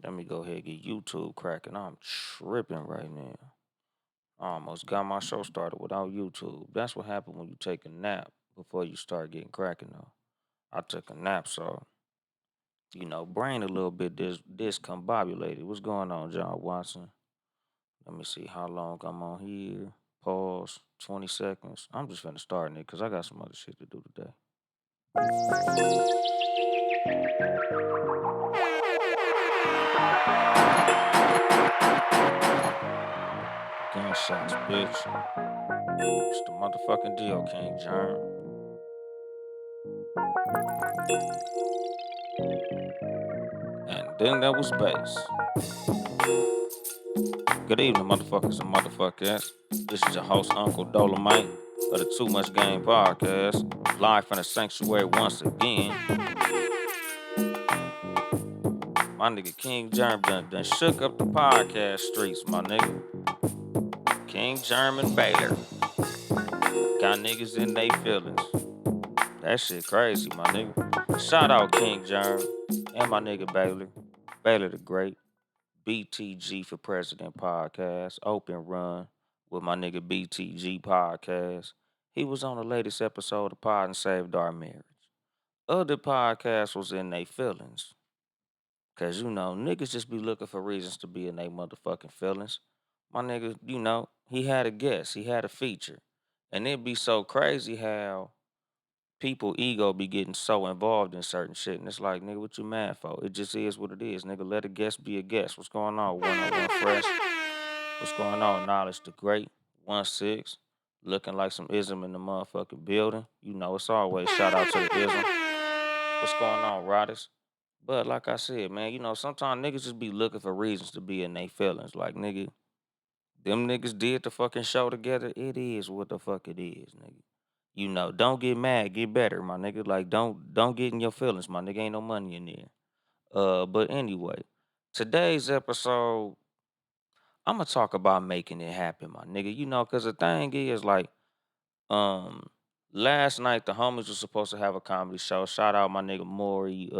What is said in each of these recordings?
Let me go ahead and get YouTube cracking. I'm tripping right now. I almost got my show started without YouTube. That's what happened when you take a nap before you start getting cracking though. I took a nap, so brain a little bit discombobulated. What's going on, John Watson? Let me see how long I'm on here. Pause. 20 seconds. I'm just finna start it because I got some other shit to do today. Gunshots, bitch. It's the motherfucking deal, King John. And then there was bass. Good evening, motherfuckers and motherfuckers. This is your host, Uncle Dolemite of the Too Much Game Podcast, live from the sanctuary once again. My nigga King Germ done shook up the podcast streets, my nigga. King German Baylor. Got niggas in they feelings. That shit crazy, my nigga. Shout out King Germ and my nigga Baylor. Baylor the Great. BTG for President podcast, open run with my nigga BTG podcast. He was on the latest episode of Pod and Saved Our Marriage. Other podcasts was in they feelings. Cause niggas just be looking for reasons to be in they motherfucking feelings. My nigga, he had a guest, he had a feature. And it'd be so crazy how people ego be getting so involved in certain shit. And it's like, nigga, what you mad for? It just is what it is, nigga. Let a guest be a guest. What's going on? 101 Fresh. What's going on? Knowledge the Great. 1-6. Looking like some ism in the motherfucking building. It's always shout out to the ism. What's going on, Rodders? But like I said, man, sometimes niggas just be looking for reasons to be in their feelings. Like, nigga, them niggas did the fucking show together. It is what the fuck it is, nigga. Don't get mad, get better, my nigga. Like, don't get in your feelings, my nigga. Ain't no money in there. But anyway, today's episode, I'm gonna talk about making it happen, my nigga. Cause the thing is, like, um, last night the homies was supposed to have a comedy show. Shout out my nigga Maury,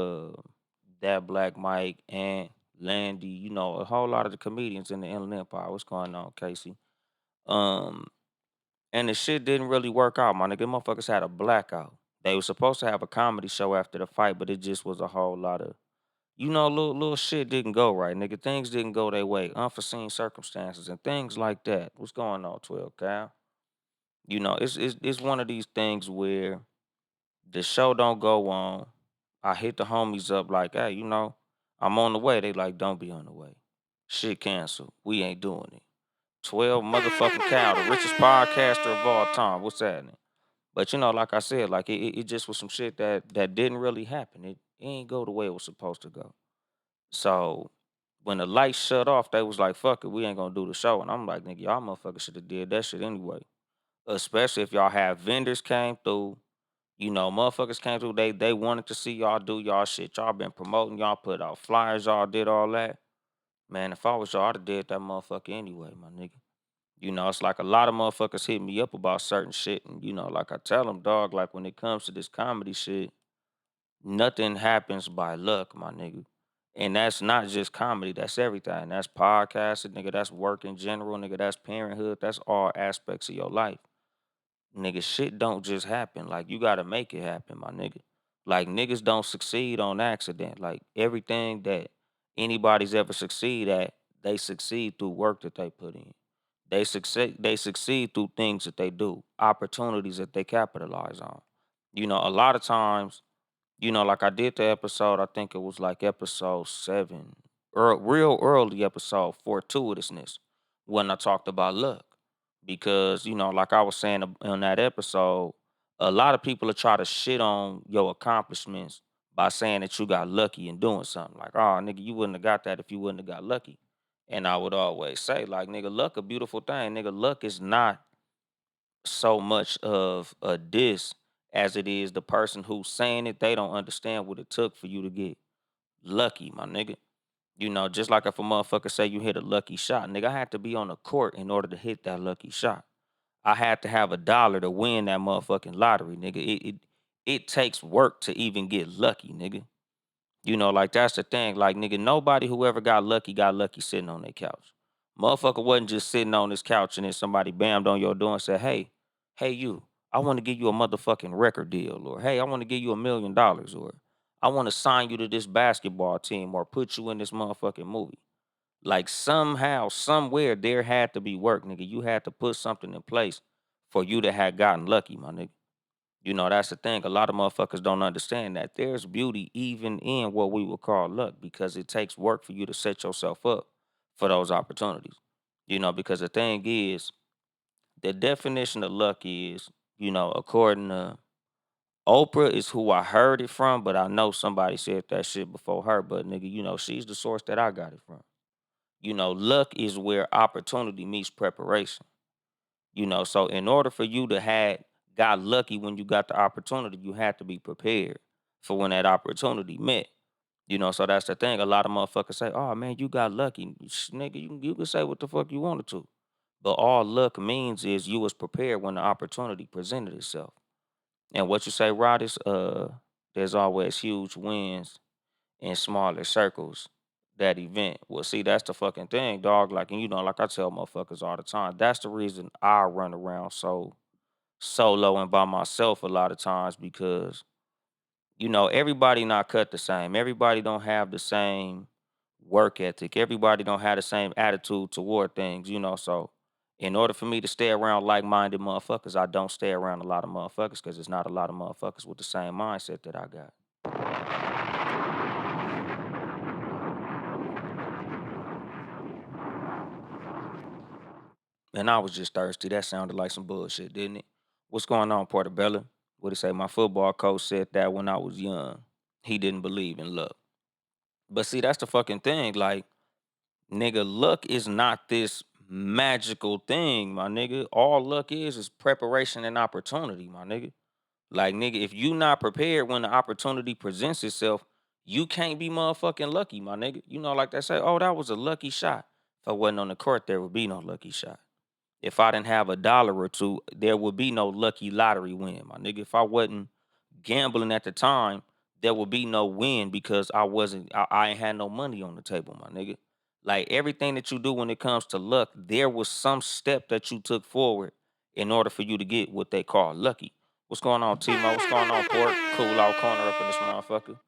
that Black Mike, and Landy. A whole lot of the comedians in the Inland Empire. What's going on, Casey? Um, and the shit didn't really work out, my nigga. Motherfuckers had a blackout. They were supposed to have a comedy show after the fight, but it just was a whole lot of, little shit didn't go right, nigga. Things didn't go their way. Unforeseen circumstances and things like that. What's going on, 12 Cal? It's one of these things where the show don't go on. I hit the homies up like, hey, I'm on the way. They like, don't be on the way. Shit canceled. We ain't doing it. 12 motherfucking Cal, the richest podcaster of all time. What's happening? But like I said, like it just was some shit that didn't really happen. It ain't go the way it was supposed to go. So when the lights shut off, they was like, fuck it, we ain't gonna do the show. And I'm like, nigga, y'all motherfuckers should have did that shit anyway. Especially if y'all have vendors came through, motherfuckers came through, they wanted to see y'all do y'all shit. Y'all been promoting, y'all put out flyers, y'all did all that. Man, if I was y'all, I'd have did that motherfucker anyway, my nigga. It's like a lot of motherfuckers hit me up about certain shit. And, like I tell them, dog, like when it comes to this comedy shit, nothing happens by luck, my nigga. And that's not just comedy, that's everything. That's podcasting, nigga. That's work in general, nigga. That's parenthood. That's all aspects of your life. Nigga, shit don't just happen. Like, you gotta make it happen, my nigga. Like, niggas don't succeed on accident. Like, everything that anybody's ever succeed at, they succeed through work that they put in. They succeed through things that they do, opportunities that they capitalize on. A lot of times, like I did the episode, I think it was like episode 7, or real early episode, fortuitousness, when I talked about luck. Because, like I was saying on that episode, a lot of people will try to shit on your accomplishments by saying that you got lucky in doing something. Like, oh, nigga, you wouldn't have got that if you wouldn't have got lucky. And I would always say, like, nigga, luck a beautiful thing. Nigga, luck is not so much of a diss as it is the person who's saying it. They don't understand what it took for you to get lucky, my nigga. Just like if a motherfucker say you hit a lucky shot, nigga, I had to be on the court in order to hit that lucky shot. I had to have $1 to win that motherfucking lottery, nigga. It takes work to even get lucky, nigga. Like that's the thing. Like nigga, nobody who ever got lucky sitting on their couch. Motherfucker wasn't just sitting on this couch and then somebody bammed on your door and said, hey you, I want to give you a motherfucking record deal, or hey, I want to give you $1 million, or I want to sign you to this basketball team or put you in this motherfucking movie. Like somehow, somewhere there had to be work, nigga. You had to put something in place for you to have gotten lucky, my nigga. That's the thing. A lot of motherfuckers don't understand that there's beauty even in what we would call luck because it takes work for you to set yourself up for those opportunities. Because the thing is, the definition of luck is, according to Oprah is who I heard it from, but I know somebody said that shit before her. But nigga, she's the source that I got it from. Luck is where opportunity meets preparation. So in order for you to have got lucky when you got the opportunity, you had to be prepared for when that opportunity met. So that's the thing. A lot of motherfuckers say, "Oh man, you got lucky, nigga." You can say what the fuck you wanted to, but all luck means is you was prepared when the opportunity presented itself. And what you say, Rod, is there's always huge wins in smaller circles. That event. Well, see, that's the fucking thing, dog. Like, and like I tell motherfuckers all the time, that's the reason I run around so solo and by myself a lot of times because everybody not cut the same. Everybody don't have the same work ethic. Everybody don't have the same attitude toward things. So in order for me to stay around like-minded motherfuckers, I don't stay around a lot of motherfuckers because it's not a lot of motherfuckers with the same mindset that I got. And I was just thirsty. That sounded like some bullshit, didn't it? What's going on, Portobello? What it say? My football coach said that when I was young. He didn't believe in luck. But see, that's the fucking thing. Like, nigga, luck is not this magical thing, my nigga. All luck is preparation and opportunity, my nigga. Like, nigga, if you not prepared when the opportunity presents itself, you can't be motherfucking lucky, my nigga. Like they say, oh, that was a lucky shot. If I wasn't on the court, there would be no lucky shot. If I didn't have a dollar or two, there would be no lucky lottery win, my nigga. If I wasn't gambling at the time, there would be no win because I ain't had no money on the table, my nigga. Like everything that you do when it comes to luck, there was some step that you took forward in order for you to get what they call lucky. What's going on, Timo? What's going on, Pork? Cool out corner up in this motherfucker.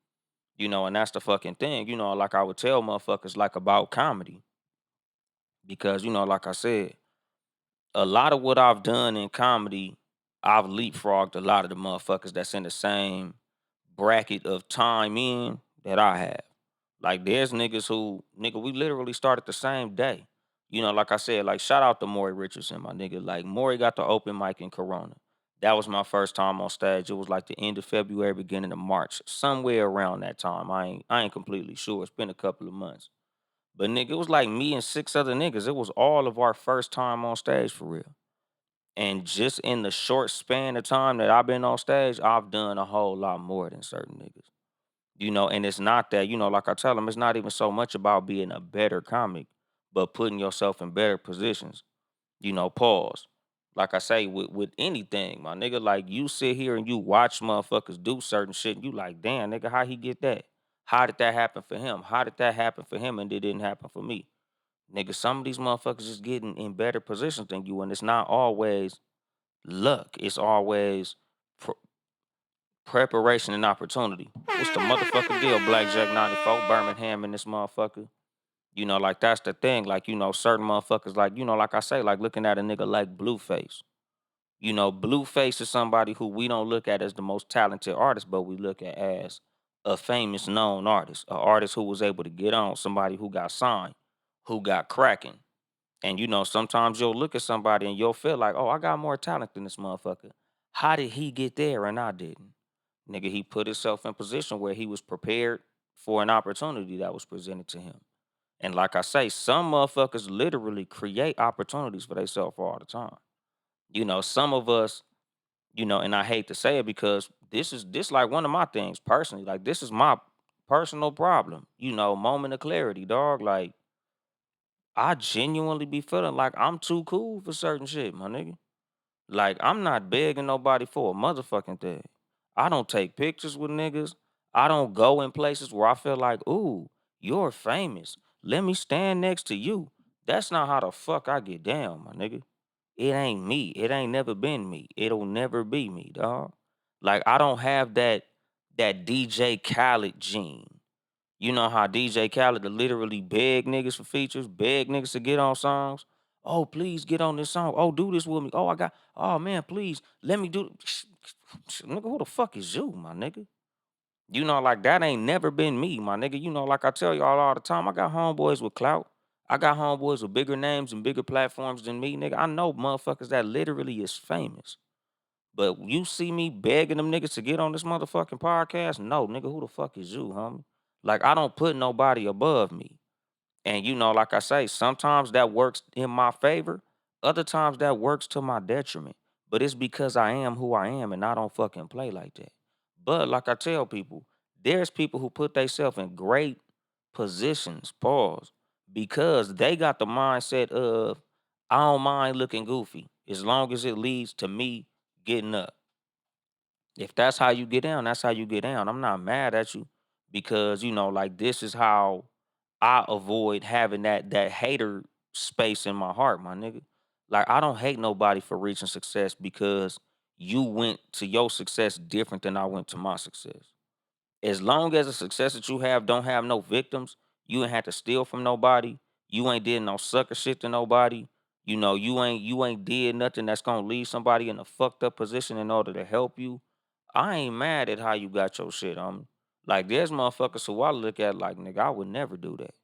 And that's the fucking thing. Like I would tell motherfuckers like about comedy. Because, like I said, a lot of what I've done in comedy, I've leapfrogged a lot of the motherfuckers that's in the same bracket of time in that I have. Like there's niggas who nigga we literally started the same day. Like I said, like shout out to Maury Richardson, my nigga. Like Maury got the open mic in Corona. That was my first time on stage. It was like the end of February, beginning of March, somewhere around that time. I ain't completely sure. It's been a couple of months. But nigga, it was like me and six other niggas. It was all of our first time on stage for real. And just in the short span of time that I've been on stage, I've done a whole lot more than certain niggas. And it's not that, like I tell them, it's not even so much about being a better comic, but putting yourself in better positions. Pause. Like I say, with anything, my nigga, like you sit here and you watch motherfuckers do certain shit, and you like, damn, nigga, how he get that? How did that happen for him? How did that happen for him and it didn't happen for me? Nigga, some of these motherfuckers is getting in better positions than you, and it's not always luck. It's always pr- preparation and opportunity. What's the motherfucking deal, Blackjack 94, Birmingham in this motherfucker? Like that's the thing. Like, certain motherfuckers, like, like I say, like looking at a nigga like Blueface. Blueface is somebody who we don't look at as the most talented artist, but we look at as a famous known artist, an artist who was able to get on, somebody who got signed, who got cracking. And sometimes you'll look at somebody and you'll feel like, oh, I got more talent than this motherfucker. How did he get there and I didn't? Nigga, he put himself in position where he was prepared for an opportunity that was presented to him. And like I say, some motherfuckers literally create opportunities for themselves all the time. Some of us, and I hate to say it because this like one of my things personally. Like this is my personal problem. Moment of clarity, dog. Like I genuinely be feeling like I'm too cool for certain shit, my nigga. Like I'm not begging nobody for a motherfucking thing. I don't take pictures with niggas. I don't go in places where I feel like, ooh, you're famous. Let me stand next to you. That's not how the fuck I get down, my nigga. It ain't me. It ain't never been me. It'll never be me, dog. Like I don't have that DJ Khaled gene. You know how DJ Khaled to literally beg niggas for features, beg niggas to get on songs. Oh, please get on this song. Oh, do this with me. Oh, I got. Oh man, please let me do. Nigga, who the fuck is you, my nigga? You know, like that ain't never been me, my nigga. You know, like I tell y'all all the time, I got homeboys with clout. I got homeboys with bigger names and bigger platforms than me, nigga. I know motherfuckers that literally is famous. But you see me begging them niggas to get on this motherfucking podcast? No, nigga, who the fuck is you, homie? Like I don't put nobody above me. And you know, like I say, sometimes that works in my favor, other times that works to my detriment. But it's because I am who I am and I don't fucking play like that. But like I tell people, there's people who put themselves in great positions, pause, because they got the mindset of I don't mind looking goofy as long as it leads to me getting up. If that's how you get down, that's how you get down. I'm not mad at you because you know, like this is how I avoid having that hater space in my heart, my nigga. Like I don't hate nobody for reaching success because you went to your success different than I went to my success. As long as the success that you have don't have no victims, you ain't had to steal from nobody, you ain't did no sucker shit to nobody, you know, you ain't did nothing that's gonna leave somebody in a fucked up position in order to help you. I ain't mad at how you got your shit on me. Like there's motherfuckers who I look at like nigga, I would never do that.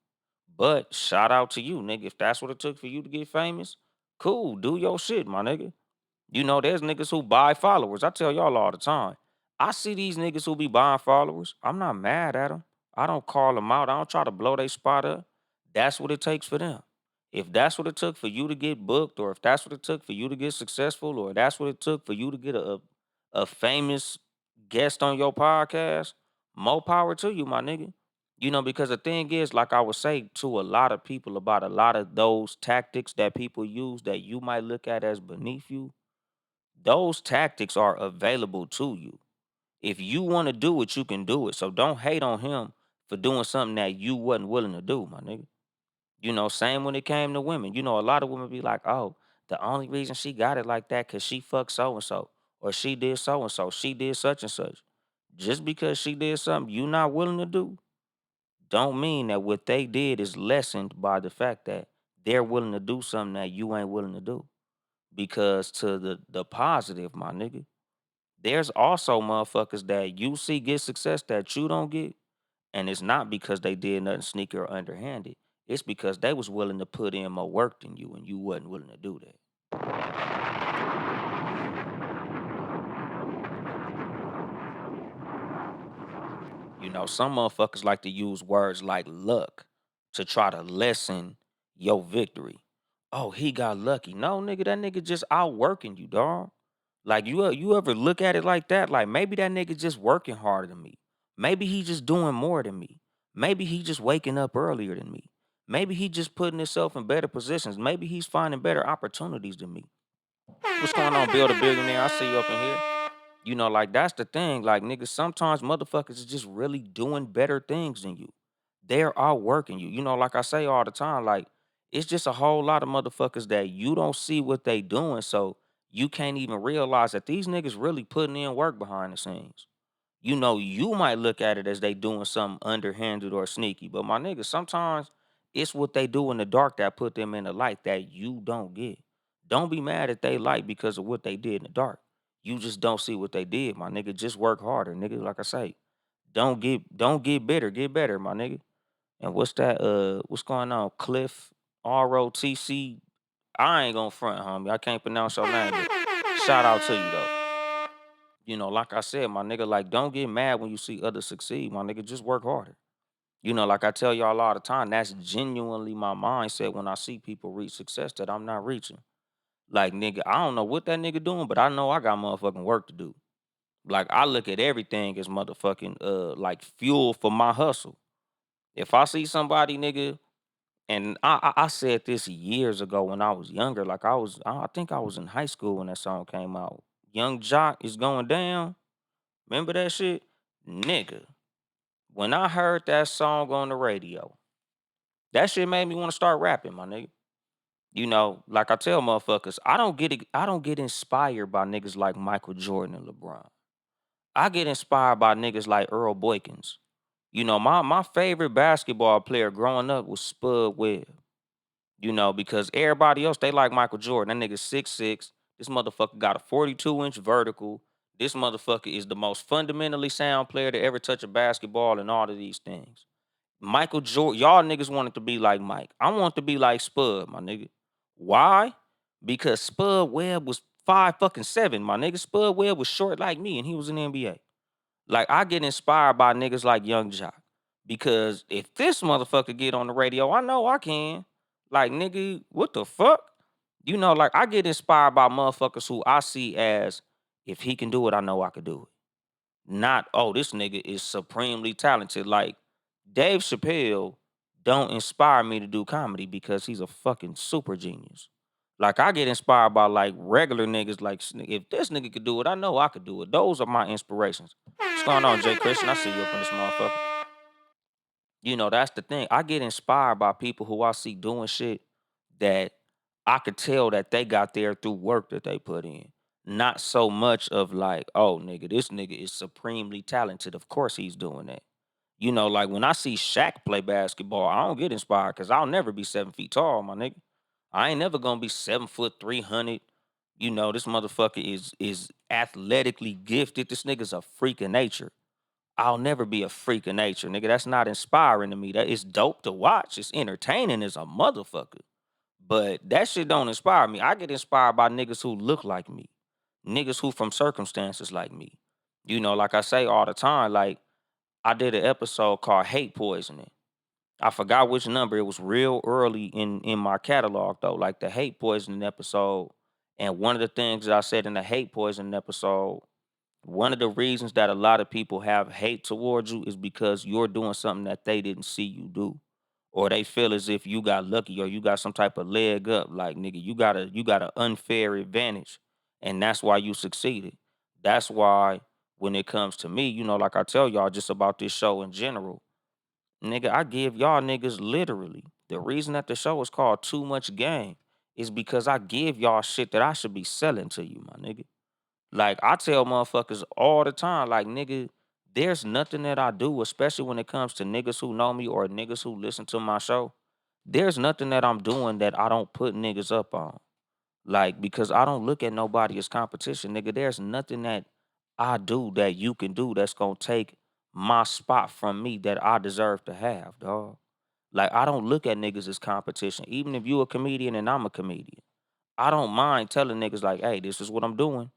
But shout out to you, nigga. If that's what it took for you to get famous, cool, do your shit, my nigga. You know, there's niggas who buy followers. I tell y'all all the time. I see these niggas who be buying followers. I'm not mad at them. I don't call them out. I don't try to blow their spot up. That's what it takes for them. If that's what it took for you to get booked, or if that's what it took for you to get successful, or that's what it took for you to get a famous guest on your podcast, more power to you, my nigga. You know, because the thing is, like I would say to a lot of people about a lot of those tactics that people use that you might look at as beneath you, those tactics are available to you. If you want to do it, you can do it. So don't hate on him for doing something that you wasn't willing to do, my nigga. You know, same when it came to women. You know, a lot of women be like, oh, the only reason she got it like that because she fucked so and so, or she did so and so, she did such and such. Just because she did something you not willing to do, don't mean that what they did is lessened by the fact that they're willing to do something that you ain't willing to do. Because to the positive, my nigga, there's also motherfuckers that you see get success that you don't get, and it's not because they did nothing sneaky or underhanded. It's because they was willing to put in more work than you, and you wasn't willing to do that. You know, some motherfuckers like to use words like luck to try to lessen your victory. Oh, he got lucky. No, nigga, that nigga just outworking you, dog. Like you ever look at it like that? Like maybe that nigga just working harder than me. Maybe he just doing more than me. Maybe he just waking up earlier than me. Maybe he just putting himself in better positions. Maybe he's finding better opportunities than me. What's going on, Build a Billionaire? I see you up in here. You know, like that's the thing. Like niggas, sometimes motherfuckers is just really doing better things than you. They're outworking you. You know, like I say all the time, like it's just a whole lot of motherfuckers that you don't see what they doing, so you can't even realize that these niggas really putting in work behind the scenes. You know, you might look at it as they doing something underhanded or sneaky, but my nigga, sometimes it's what they do in the dark that put them in the light that you don't get. Don't be mad at they light because of what they did in the dark. You just don't see what they did, my nigga. Just work harder, nigga. Like I say, don't get bitter, get better, my nigga. And what's that? What's going on? Cliff ROTC. I ain't gonna front, homie. I can't pronounce your name, but shout out to you though. You know, like I said, my nigga, like don't get mad when you see others succeed, my nigga. Just work harder. You know, like I tell y'all all the time, that's genuinely my mindset when I see people reach success that I'm not reaching. Like, nigga, I don't know what that nigga doing, but I know I got motherfucking work to do. Like, I look at everything as motherfucking like fuel for my hustle. If I see somebody, nigga, and I said this years ago when I was younger, like I think I was in high school when that song came out. Young Jock is going down. Remember that shit? Nigga. When I heard that song on the radio, that shit made me want to start rapping, my nigga. Like I tell motherfuckers, I don't get inspired by niggas like Michael Jordan and LeBron. I get inspired by niggas like Earl Boykins. My favorite basketball player growing up was Spud Webb. Because everybody else, they like Michael Jordan. That nigga 6'6". This motherfucker got a 42-inch vertical. This motherfucker is the most fundamentally sound player to ever touch a basketball and all of these things. Michael Jordan, y'all niggas wanted to be like Mike. I want to be like Spud, my nigga. Why? Because Spud Webb was 5'7", my nigga. Spud Webb was short like me and he was in the NBA. Like, I get inspired by niggas like Young Jock. Because if this motherfucker get on the radio, I know I can. Like, nigga, what the fuck? Like, I get inspired by motherfuckers who I see as, if he can do it, I know I could do it. Not, oh, this nigga is supremely talented. Like, Dave Chappelle don't inspire me to do comedy because he's a fucking super genius. Like, I get inspired by like regular niggas. Like, if this nigga could do it, I know I could do it. Those are my inspirations. What's going on, Jay Christian? I see you up in this motherfucker. That's the thing. I get inspired by people who I see doing shit that I could tell that they got there through work that they put in. Not so much of like, oh, nigga, this nigga is supremely talented. Of course he's doing that. Like when I see Shaq play basketball, I don't get inspired because I'll never be 7 feet tall, my nigga. I ain't never gonna be 7 foot 300. This motherfucker is athletically gifted. This nigga's a freak of nature. I'll never be a freak of nature, nigga. That's not inspiring to me. That is dope to watch. It's entertaining as a motherfucker. But that shit don't inspire me. I get inspired by niggas who look like me. Niggas who from circumstances like me. Like I say all the time, like I did an episode called Hate Poisoning. I forgot which number. It was real early in my catalog though, like the Hate Poisoning episode. And one of the things that I said in the Hate Poisoning episode, one of the reasons that a lot of people have hate towards you is because you're doing something that they didn't see you do. Or they feel as if you got lucky or you got some type of leg up. Like, nigga, you got an unfair advantage. And that's why you succeeded. That's why when it comes to me, like I tell y'all just about this show in general, nigga, I give y'all niggas literally. The reason that the show is called Too Much Game is because I give y'all shit that I should be selling to you, my nigga. Like, I tell motherfuckers all the time, like, nigga, there's nothing that I do, especially when it comes to niggas who know me or niggas who listen to my show. There's nothing that I'm doing that I don't put niggas up on. Like, because I don't look at nobody as competition, nigga. There's nothing that I do that you can do that's gonna take my spot from me that I deserve to have, dog. Like, I don't look at niggas as competition. Even if you a comedian and I'm a comedian. I don't mind telling niggas like, hey, this is what I'm doing.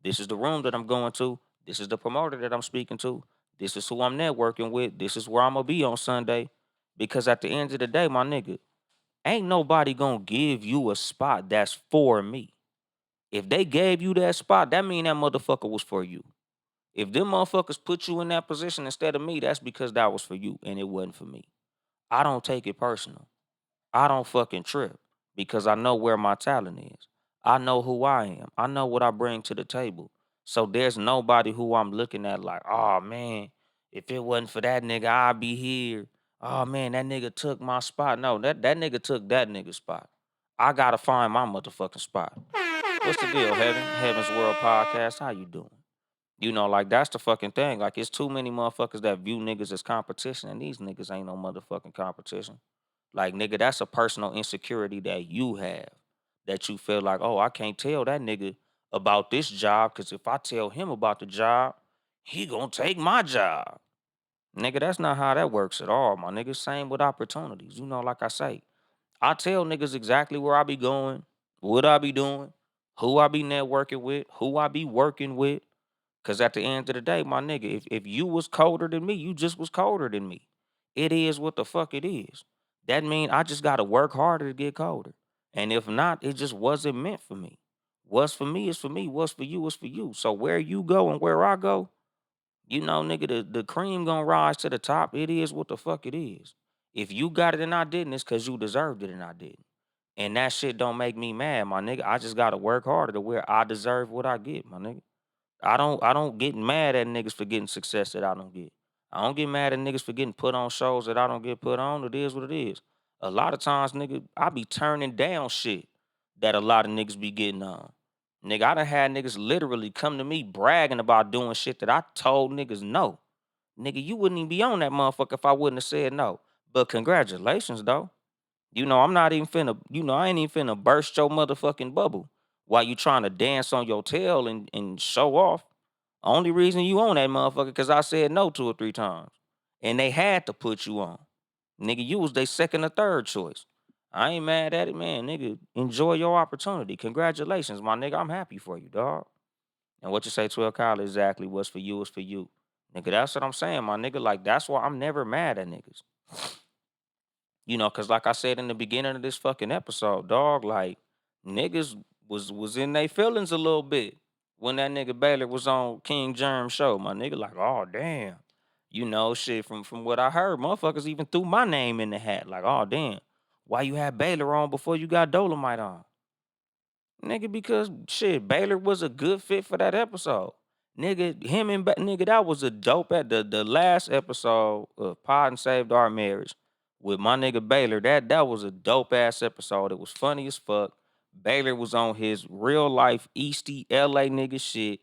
This is the room that I'm going to. This is the promoter that I'm speaking to. This is who I'm networking with. This is where I'm gonna be on Sunday. Because at the end of the day, my nigga, ain't nobody gonna give you a spot that's for me. If they gave you that spot, that mean that motherfucker was for you. If them motherfuckers put you in that position instead of me, that's because that was for you and it wasn't for me. I don't take it personal. I don't fucking trip because I know where my talent is. I know who I am. I know what I bring to the table. So there's nobody who I'm looking at like, oh man, if it wasn't for that nigga, I'd be here. Oh man, that nigga took my spot. No, that nigga took that nigga's spot. I gotta find my motherfucking spot. What's the deal, Heaven? Heaven's World Podcast. How you doing? Like that's the fucking thing. Like it's too many motherfuckers that view niggas as competition, and these niggas ain't no motherfucking competition. Like, nigga, that's a personal insecurity that you have. That you feel like, oh, I can't tell that nigga about this job because if I tell him about the job, he gonna take my job. Nigga, that's not how that works at all, my nigga. Same with opportunities. Like I say, I tell niggas exactly where I be going, what I be doing, who I be networking with, who I be working with. Cause at the end of the day, my nigga, if you was colder than me, you just was colder than me. It is what the fuck it is. That mean I just gotta work harder to get colder. And if not, it just wasn't meant for me. What's for me is for me. What's for you is for you. So where you go and where I go, nigga, the cream gonna rise to the top. It is what the fuck it is. If you got it and I didn't, it's cause you deserved it and I didn't. And that shit don't make me mad, my nigga. I just gotta work harder to where I deserve what I get, my nigga. I don't get mad at niggas for getting success that I don't get. I don't get mad at niggas for getting put on shows that I don't get put on. It is what it is. A lot of times, nigga, I be turning down shit that a lot of niggas be getting on. Nigga, I done had niggas literally come to me bragging about doing shit that I told niggas no. Nigga, you wouldn't even be on that motherfucker if I wouldn't have said no. But congratulations, though. I'm not even finna, I ain't even finna burst your motherfucking bubble while you trying to dance on your tail and show off. Only reason you on that motherfucker because I said no 2 or 3 times. And they had to put you on. Nigga, you was their second or third choice. I ain't mad at it, man. Nigga, enjoy your opportunity. Congratulations, my nigga. I'm happy for you, dog. And what you say, 12 Kyle, exactly what's for you is for you. Nigga, that's what I'm saying, my nigga. Like, that's why I'm never mad at niggas. Cause like I said in the beginning of this fucking episode, dog, like niggas was in their feelings a little bit when that nigga Baylor was on King Germ's show. My nigga, like, oh damn. Shit from what I heard, motherfuckers even threw my name in the hat. Like, oh damn. Why you had Baylor on before you got Dolemite on? Nigga, because shit, Baylor was a good fit for that episode. Nigga, him and nigga, that was a dope at the last episode of Pod and Saved Our Marriage with my nigga Baylor. That was a dope ass episode. It was funny as fuck. Baylor was on his real life Easty LA nigga shit.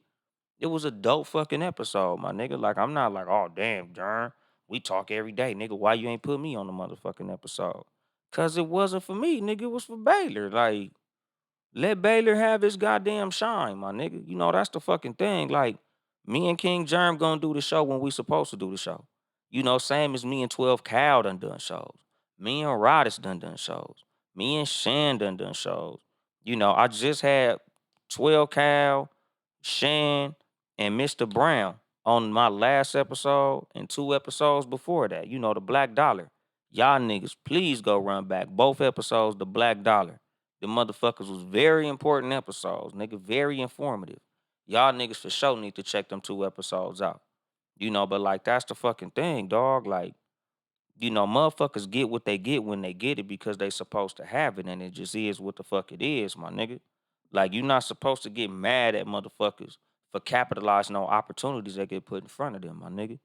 It was a dope fucking episode, my nigga. Like, I'm not like, oh damn, darn. We talk every day, nigga. Why you ain't put me on the motherfucking episode? Cause it wasn't for me, nigga. It was for Baylor. Like, let Baylor have his goddamn shine, my nigga. That's the fucking thing. Like, me and King Germ gonna do the show when we supposed to do the show. Same as me and 12 Cal done shows. Me and Rodis done shows. Me and Shan done shows. I just had 12 Cal, Shan, and Mr. Brown on my last episode and 2 episodes before that. The Black Dollar. Y'all niggas, please go run back. Both episodes, the Black Dollar. The motherfuckers was very important episodes, nigga, very informative. Y'all niggas for sure need to check them 2 episodes out. But like that's the fucking thing, dog. Like, motherfuckers get what they get when they get it because they supposed to have it, and it just is what the fuck it is, my nigga. Like, you're not supposed to get mad at motherfuckers for capitalizing on opportunities that get put in front of them, my nigga.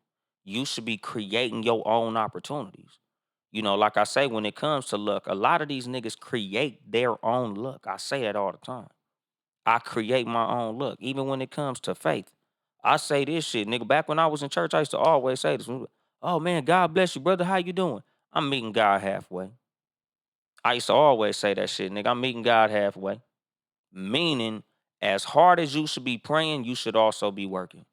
You should be creating your own opportunities. Like I say, when it comes to luck, a lot of these niggas create their own luck. I say that all the time. I create my own luck, even when it comes to faith. I say this shit, nigga. Back when I was in church, I used to always say this. Oh man, God bless you, brother. How you doing? I'm meeting God halfway. I used to always say that shit, nigga. I'm meeting God halfway. Meaning, as hard as you should be praying, you should also be working.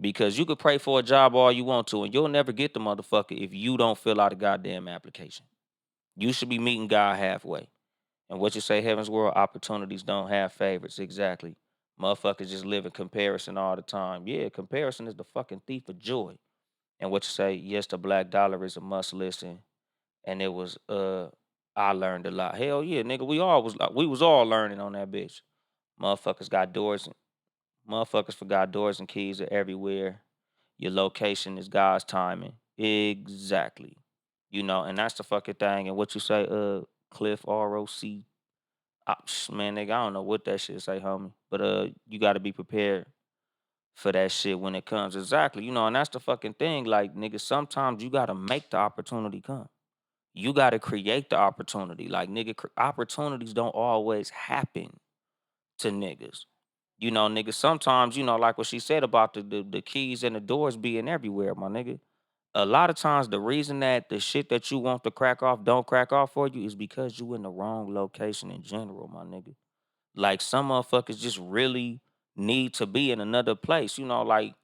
Because you could pray for a job all you want to, and you'll never get the motherfucker if you don't fill out a goddamn application. You should be meeting God halfway. And what you say, Heaven's World, opportunities don't have favorites. Exactly. Motherfuckers just live in comparison all the time. Yeah, comparison is the fucking thief of joy. And what you say, yes, the Black Dollar is a must listen. And it was I learned a lot. Hell yeah, nigga, we was all learning on that bitch. Motherfuckers got doors and motherfuckers forgot doors and keys are everywhere. Your location is God's timing. Exactly. And that's the fucking thing. And what you say, Cliff ROC. Man, nigga, I don't know what that shit say, homie. But you gotta be prepared for that shit when it comes. Exactly. And that's the fucking thing. Like, nigga, sometimes you gotta make the opportunity come. You gotta create the opportunity. Like, nigga, opportunities don't always happen to niggas. Nigga, sometimes, like what she said about the keys and the doors being everywhere, my nigga. A lot of times the reason that the shit that you want to crack off don't crack off for you is because you in the wrong location in general, my nigga. Like, some motherfuckers just really need to be in another place. Like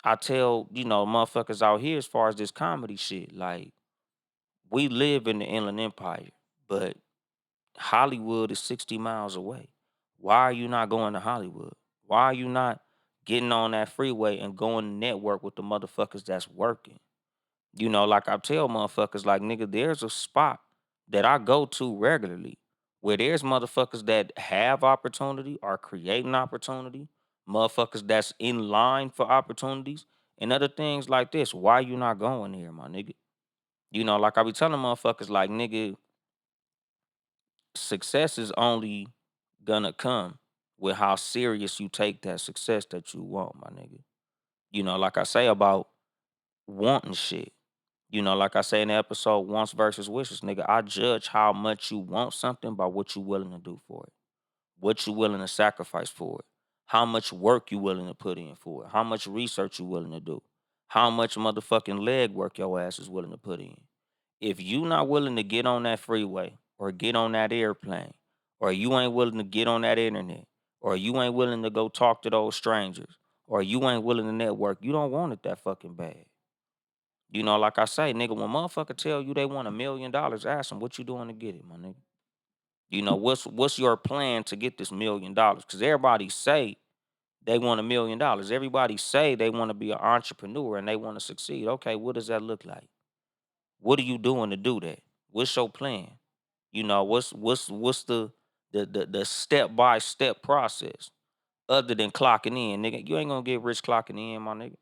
I tell, motherfuckers out here as far as this comedy shit, like, we live in the Inland Empire, but Hollywood is 60 miles away. Why are you not going to Hollywood? Why are you not getting on that freeway and going to network with the motherfuckers that's working? Like I tell motherfuckers, like, nigga, there's a spot that I go to regularly where there's motherfuckers that have opportunity, are creating opportunity, motherfuckers that's in line for opportunities, and other things like this. Why you not going here, my nigga? Like I be telling motherfuckers, like, nigga, success is only gonna come with how serious you take that success that you want, my nigga. Like I say about wanting shit. Like I say in the episode, wants versus wishes, nigga. I judge how much you want something by what you willing to do for it, what you willing to sacrifice for it, how much work you willing to put in for it, how much research you willing to do, how much motherfucking leg work your ass is willing to put in. If you not willing to get on that freeway or get on that airplane, or you ain't willing to get on that internet, or you ain't willing to go talk to those strangers, or you ain't willing to network, you don't want it that fucking bad. Like I say, nigga, when motherfucker tell you they want $1 million, ask them what you doing to get it, my nigga. What's your plan to get this $1 million? Because everybody say they want $1 million. Everybody say they want to be an entrepreneur and they want to succeed. Okay, what does that look like? What are you doing to do that? What's your plan? What's the step by step process other than clocking in, nigga? You ain't gonna get rich clocking in, my nigga.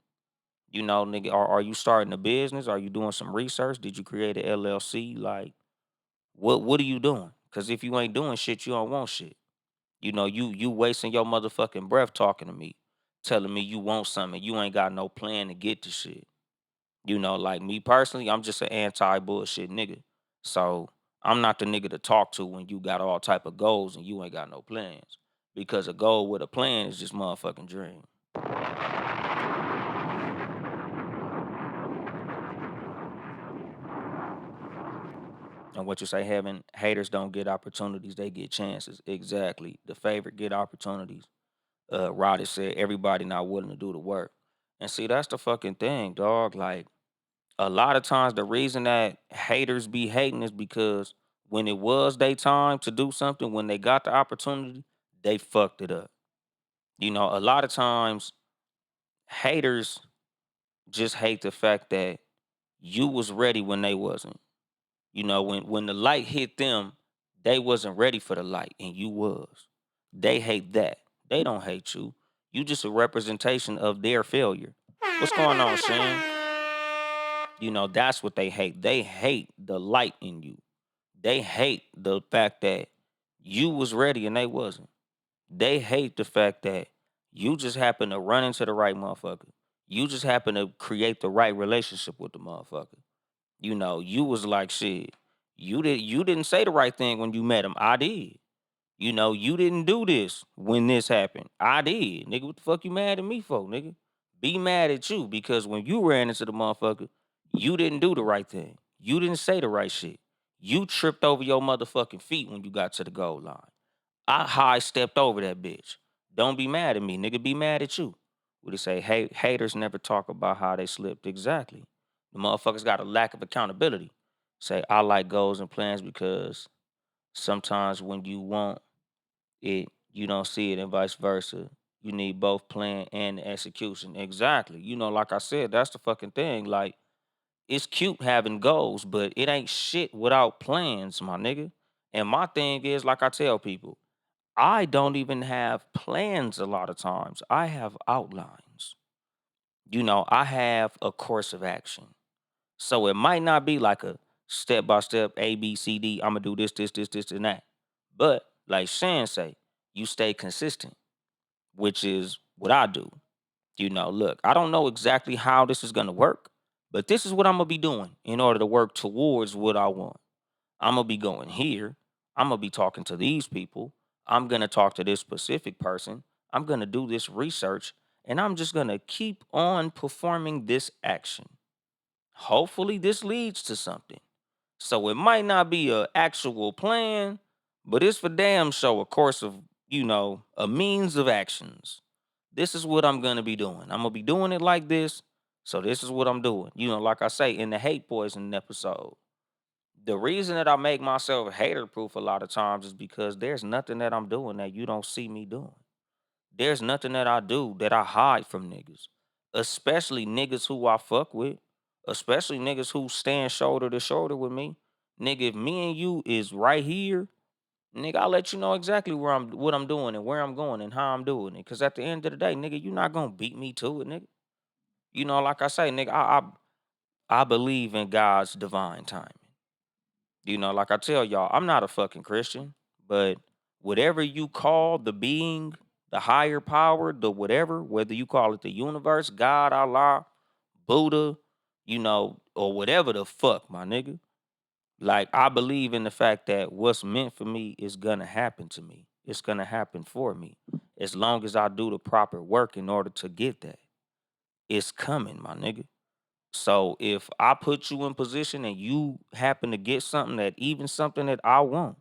Nigga, are you starting a business? Are you doing some research? Did you create an LLC? Like, what are you doing? Because if you ain't doing shit, you don't want shit. You wasting your motherfucking breath talking to me, telling me you want something. You ain't got no plan to get the shit. Like me personally, I'm just an anti-bullshit nigga. So I'm not the nigga to talk to when you got all type of goals and you ain't got no plans. Because a goal with a plan is just motherfucking dream. And what you say, having haters don't get opportunities, they get chances. Exactly. The favorite get opportunities. Roddy said everybody not willing to do the work. And see, that's the fucking thing, dog. Like, a lot of times the reason that haters be hating is because when it was their time to do something, when they got the opportunity, they fucked it up. A lot of times haters just hate the fact that you was ready when they wasn't. When the light hit them, they wasn't ready for the light and you was. They hate that. They don't hate you. You just a representation of their failure. What's going on, Sam? That's what they hate. They hate the light in you. They hate the fact that you was ready and they wasn't. They hate the fact that you just happen to run into the right motherfucker. You just happen to create the right relationship with the motherfucker. You was like shit. You didn't say the right thing when you met him. I did. You didn't do this when this happened. I did. Nigga, what the fuck you mad at me for, nigga? Be mad at you because when you ran into the motherfucker, you didn't do the right thing. You didn't say the right shit. You tripped over your motherfucking feet when you got to the goal line. I high stepped over that bitch. Don't be mad at me, nigga. Be mad at you. What they say, hey, haters never talk about how they slipped. Exactly. The motherfuckers got a lack of accountability. Say, I like goals and plans because sometimes when you want it, you don't see it, and vice versa. You need both plan and execution. Exactly. Like I said, that's the fucking thing. Like, it's cute having goals, but it ain't shit without plans, my nigga. And my thing is, like I tell people, I don't even have plans a lot of times. I have outlines. I have a course of action. So it might not be like a step by step A, B, C, D. I'm gonna do this, and that. But like Shan say, you stay consistent, which is what I do. Look, I don't know exactly how this is gonna work, but this is what I'm gonna be doing in order to work towards what I want. I'm gonna be going here. I'm gonna be talking to these people. I'm gonna talk to this specific person. I'm gonna do this research, and I'm just gonna keep on performing this action. Hopefully, this leads to something. So it might not be a actual plan, but it's for damn sure a course of, a means of actions. This is what I'm gonna be doing. I'm gonna be doing it like this. So this is what I'm doing. Like I say in the hate poison episode. The reason that I make myself hater proof a lot of times is because there's nothing that I'm doing that you don't see me doing. There's nothing that I do that I hide from niggas, especially niggas who I fuck with, especially niggas who stand shoulder to shoulder with me. Nigga, if me and you is right here, nigga, I'll let you know exactly what I'm doing and where I'm going and how I'm doing it. Cause at the end of the day, nigga, you not gonna beat me to it, nigga. Like I say, nigga, I believe in God's divine timing. Like I tell y'all, I'm not a fucking Christian, but whatever you call the being, the higher power, the whatever, whether you call it the universe, God, Allah, Buddha, or whatever the fuck, my nigga. Like, I believe in the fact that what's meant for me is gonna happen to me. It's gonna happen for me. As long as I do the proper work in order to get that. It's coming, my nigga. So if I put you in position and you happen to get something that even something that I want,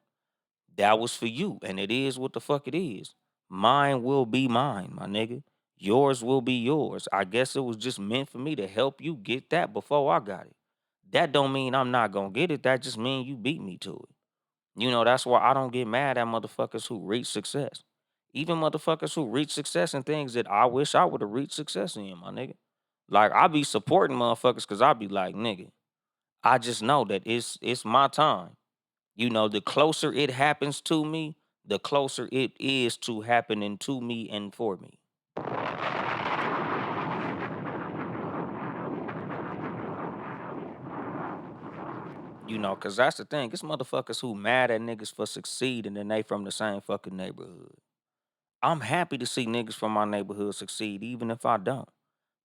that was for you. And it is what the fuck it is. Mine will be mine, my nigga. Yours will be yours. I guess it was just meant for me to help you get that before I got it. That don't mean I'm not gonna get it. That just mean you beat me to it. That's why I don't get mad at motherfuckers who reach success. Even motherfuckers who reach success in things that I wish I would have reached success in, my nigga. Like, I be supporting motherfuckers because I be like, nigga, I just know that it's my time. The closer it happens to me, the closer it is to happening to me and for me. Cause that's the thing. It's motherfuckers who mad at niggas for succeeding and they from the same fucking neighborhood. I'm happy to see niggas from my neighborhood succeed, even if I don't.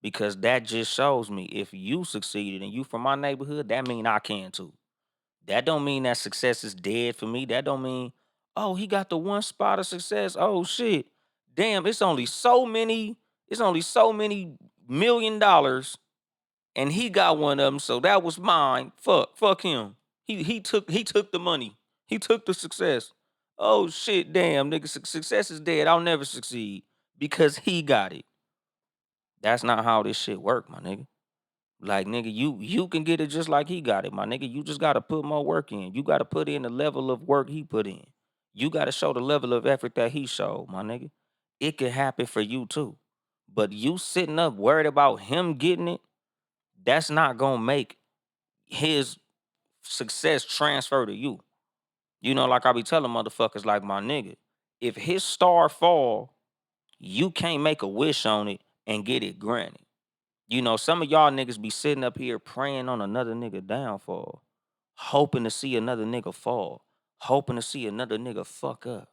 Because that just shows me if you succeeded and you from my neighborhood, that mean I can too. That don't mean that success is dead for me. That don't mean, oh, he got the one spot of success. Oh shit. Damn, it's only so many $1 million and he got one of them, so that was mine. Fuck him. He took the money. He took the success. Oh shit, damn, nigga, success is dead. I'll never succeed because he got it. That's not how this shit work, my nigga. Like, nigga, you can get it just like he got it, my nigga. You just gotta put more work in. You gotta put in the level of work he put in. You gotta show the level of effort that he showed, my nigga. It could happen for you too. But you sitting up worried about him getting it, that's not gonna make his success transfer to you. Like I be telling motherfuckers, like, my nigga, if his star fall, you can't make a wish on it and get it granted. Some of y'all niggas be sitting up here praying on another nigga downfall, hoping to see another nigga fall, hoping to see another nigga fuck up.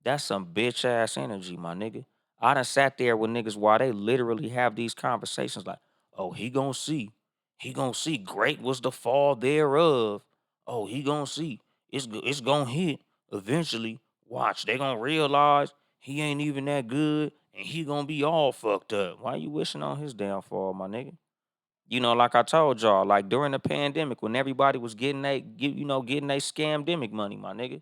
That's some bitch ass energy, my nigga. I done sat there with niggas while they literally have these conversations like, oh, he gonna see. He gonna see. Great was the fall thereof. Oh, he gonna see. It's gonna hit eventually. Watch, they gonna realize he ain't even that good and he gonna be all fucked up. Why you wishing on his downfall, my nigga? Like I told y'all, like during the pandemic when everybody was getting they scamdemic money, my nigga.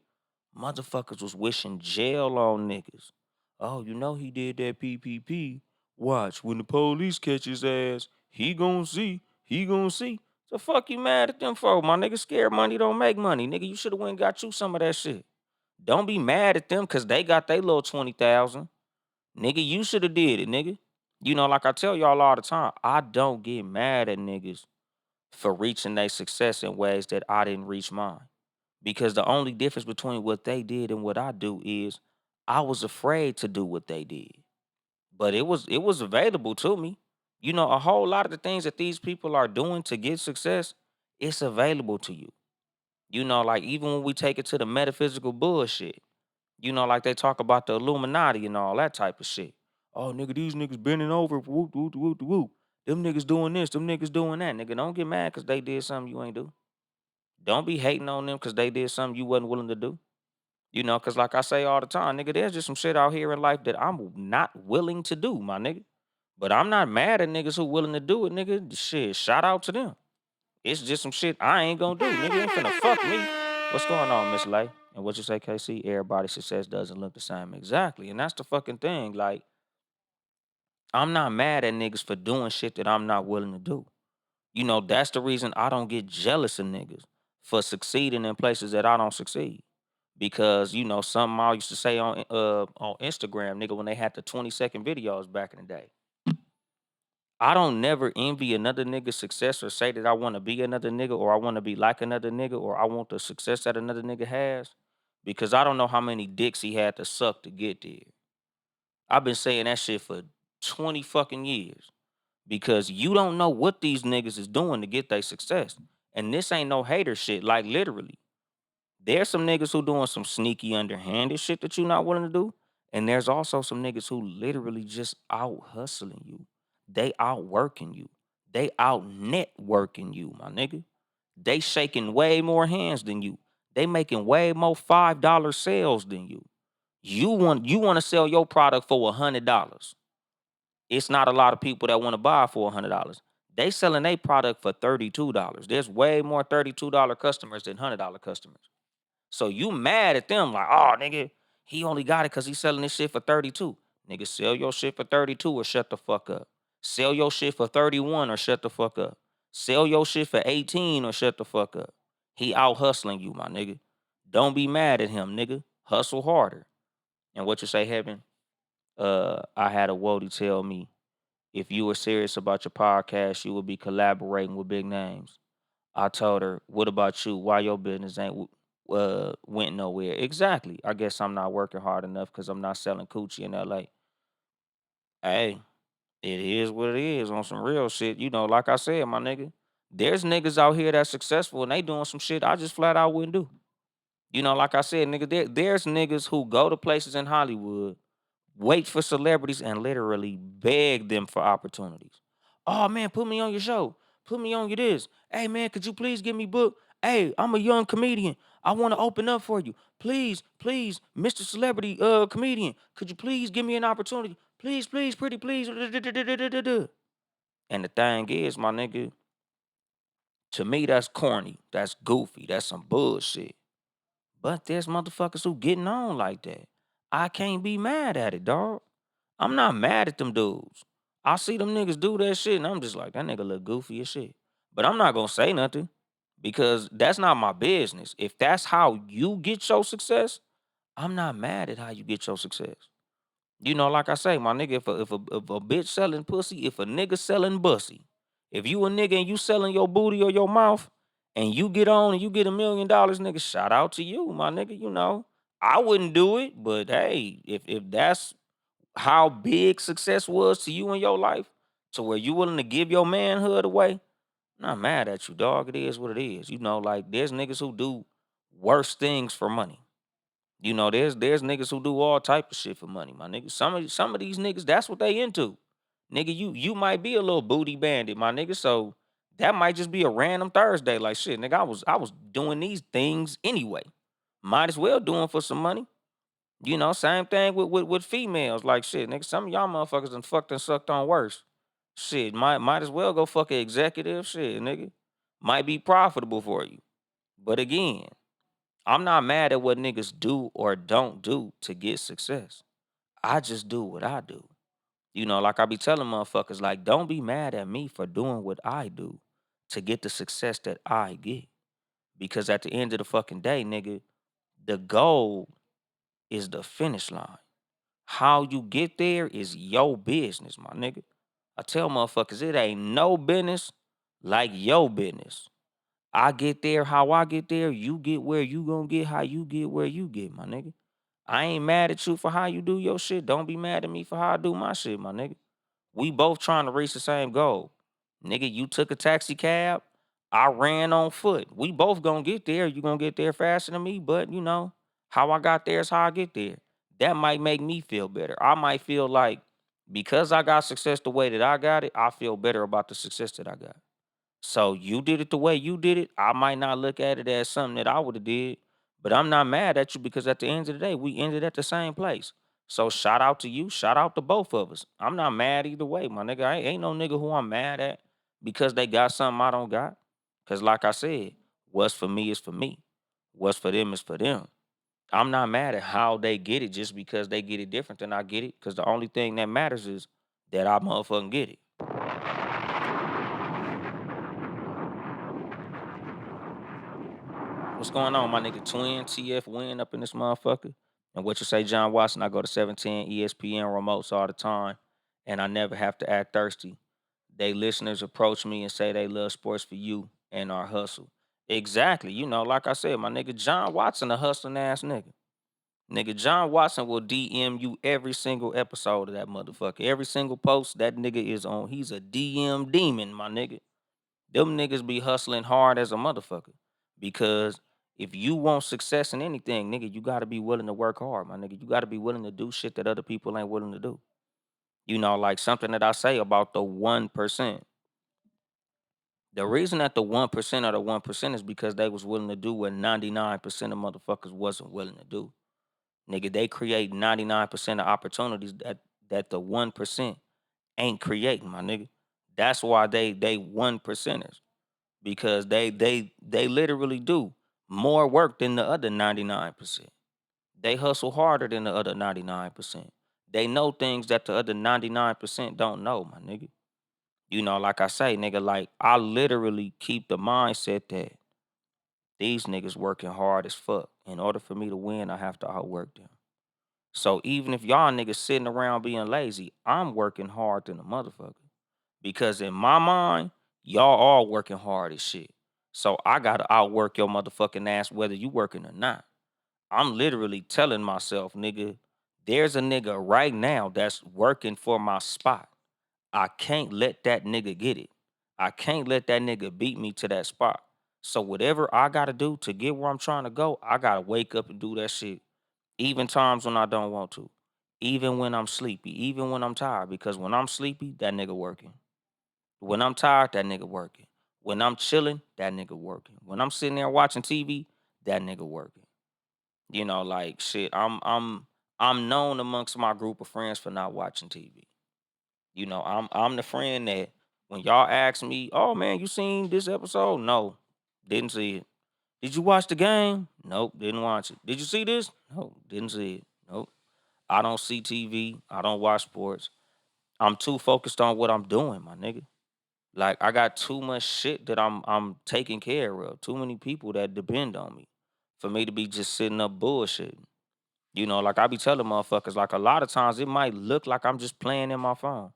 Motherfuckers was wishing jail on niggas. Oh, he did that PPP. Watch, when the police catch his ass, he gonna see. He gonna see. So fuck you mad at them for, my nigga. Scared money don't make money. Nigga, you should have went and got you some of that shit. Don't be mad at them cause they got their little 20,000. Nigga, you should have did it, nigga. Like I tell y'all all the time, I don't get mad at niggas for reaching their success in ways that I didn't reach mine. Because the only difference between what they did and what I do is I was afraid to do what they did. But it was available to me. A whole lot of the things that these people are doing to get success, it's available to you. Like even when we take it to the metaphysical bullshit, like they talk about the Illuminati and all that type of shit. Oh, nigga, these niggas bending over, whoop, whoop, whoop, whoop. Them niggas doing this, them niggas doing that. Nigga, don't get mad because they did something you ain't do. Don't be hating on them because they did something you wasn't willing to do. Because like I say all the time, nigga, there's just some shit out here in life that I'm not willing to do, my nigga. But I'm not mad at niggas who willing to do it, nigga. Shit, shout out to them. It's just some shit I ain't gonna do. Nigga ain't finna fuck me. What's going on, Miss Lay? And what you say, KC? Everybody's success doesn't look the same. Exactly. And that's the fucking thing. Like, I'm not mad at niggas for doing shit that I'm not willing to do. That's the reason I don't get jealous of niggas for succeeding in places that I don't succeed. Because, something I used to say on Instagram, nigga, when they had the 20-second videos back in the day. I don't never envy another nigga's success or say that I want to be another nigga or I want to be like another nigga or I want the success that another nigga has because I don't know how many dicks he had to suck to get there. I've been saying that shit for 20 fucking years because you don't know what these niggas is doing to get their success. And this ain't no hater shit, like literally. There's some niggas who doing some sneaky underhanded shit that you not willing to do. And there's also some niggas who literally just out hustling you. They outworking you. They out networking you, my nigga. They shaking way more hands than you. They making way more $5 sales than you. You want to sell your product for $100. It's not a lot of people that want to buy for $100. They selling their product for $32. There's way more $32 customers than $100 customers. So you mad at them like, oh nigga, he only got it because he's selling this shit for 32. Nigga, sell your shit for 32 or shut the fuck up. Sell your shit for 31 or shut the fuck up. Sell your shit for 18 or shut the fuck up. He out hustling you, my nigga. Don't be mad at him, nigga. Hustle harder. And what you say, Heaven? I had a Wody tell me if you were serious about your podcast, you would be collaborating with big names. I told her, what about you? Why your business ain't went nowhere? Exactly. I guess I'm not working hard enough because I'm not selling coochie in LA. Hey, it is what it is on some real shit. You know, like I said, my nigga, there's niggas out here that's successful and they doing some shit I just flat out wouldn't do. You know, like I said, nigga, there's niggas who go to places in Hollywood, wait for celebrities, and literally beg them for opportunities. Oh man, put me on your show. Put me on your this. Hey man, could you please get me booked? Hey, I'm a young comedian. I want to open up for you. Please, please, Mr. Celebrity comedian, could you please give me an opportunity? Please, please, pretty please. And the thing is, my nigga, to me that's corny. That's goofy. That's some bullshit. But there's motherfuckers who getting on like that. I can't be mad at it, dog. I'm not mad at them dudes. I see them niggas do that shit, and I'm just like, that nigga look goofy as shit. But I'm not gonna say nothing because that's not my business. If that's how you get your success, I'm not mad at how you get your success. You know, like I say, my nigga, if a bitch selling pussy, if a nigga selling bussy, if you a nigga and you selling your booty or your mouth, and you get on and you get $1 million, nigga, shout out to you, my nigga. You know, I wouldn't do it, but hey, if that's how big success was to you in your life, to where you willing to give your manhood away, I'm not mad at you, dog. It is what it is. You know, like there's niggas who do worse things for money. You know, there's niggas who do all type of shit for money, my nigga. Some of these niggas, that's what they into. Nigga, you might be a little booty bandit, my nigga. So that might just be a random Thursday. Like shit, nigga, I was doing these things anyway. Might as well do them for some money. You know, same thing with females. Like shit, nigga, some of y'all motherfuckers done fucked and sucked on worse. Shit, might as well go fuck an executive. Shit, nigga. Might be profitable for you. But again, I'm not mad at what niggas do or don't do to get success. I just do what I do. You know, like I be telling motherfuckers, like, don't be mad at me for doing what I do to get the success that I get. Because at the end of the fucking day, nigga, the goal is the finish line. How you get there is your business, my nigga. I tell motherfuckers, it ain't no business like your business. I get there how I get there. You get where you gonna get how you get where you get, my nigga. I ain't mad at you for how you do your shit. Don't be mad at me for how I do my shit, my nigga. We both trying to reach the same goal. Nigga, you took a taxi cab. I ran on foot. We both gonna get there. You gonna get there faster than me, but you know, how I got there is how I get there. That might make me feel better. I might feel like because I got success the way that I got it, I feel better about the success that I got. So you did it the way you did it. I might not look at it as something that I would have did, but I'm not mad at you because at the end of the day, we ended at the same place. So shout out to you. Shout out to both of us. I'm not mad either way, my nigga. I ain't no nigga who I'm mad at because they got something I don't got. Cause like I said, what's for me is for me. What's for them is for them. I'm not mad at how they get it just because they get it different than I get it. Cause the only thing that matters is that I motherfucking get it. What's going on, my nigga Twin TF Win up in this motherfucker? And what you say, John Watson? I go to 710 ESPN remotes all the time, and I never have to act thirsty. They listeners approach me and say they love sports for you and our hustle. Exactly. You know, like I said, my nigga John Watson, a hustling ass nigga. Nigga John Watson will DM you every single episode of that motherfucker. Every single post that nigga is on. He's a DM demon, my nigga. Them niggas be hustling hard as a motherfucker. Because if you want success in anything, nigga, you gotta be willing to work hard, my nigga. You gotta be willing to do shit that other people ain't willing to do. You know, like something that I say about the 1%. The reason that the 1% are the 1% is because they was willing to do what 99% of motherfuckers wasn't willing to do. Nigga, they create 99% of opportunities that the 1% ain't creating, my nigga. That's why they 1%ers. Because they literally do more work than the other 99%. They hustle harder than the other 99%. They know things that the other 99% don't know, my nigga. Like I say, nigga, like I literally keep the mindset that these niggas working hard as fuck. In order for me to win, I have to outwork them. So even if y'all niggas sitting around being lazy, I'm working hard than a motherfucker. Because in my mind, y'all all working hard as shit. So I gotta outwork your motherfucking ass whether you working or not. I'm literally telling myself, nigga, there's a nigga right now that's working for my spot. I can't let that nigga get it. I can't let that nigga beat me to that spot. So whatever I gotta do to get where I'm trying to go, I gotta wake up and do that shit. Even times when I don't want to. Even when I'm sleepy. Even when I'm tired. Because when I'm sleepy, that nigga working. When I'm tired, that nigga working. When I'm chilling, that nigga working. When I'm sitting there watching TV, that nigga working. Like shit. I'm known amongst my group of friends for not watching TV. I'm the friend that when y'all ask me, "Oh man, you seen this episode?" No, didn't see it. Did you watch the game? Nope, didn't watch it. Did you see this? No, didn't see it. Nope. I don't see TV. I don't watch sports. I'm too focused on what I'm doing, my nigga. Like I got too much shit that I'm taking care of. Too many people that depend on me for me to be just sitting up bullshitting. Like I be telling motherfuckers, like a lot of times it might look like I'm just playing in my phone.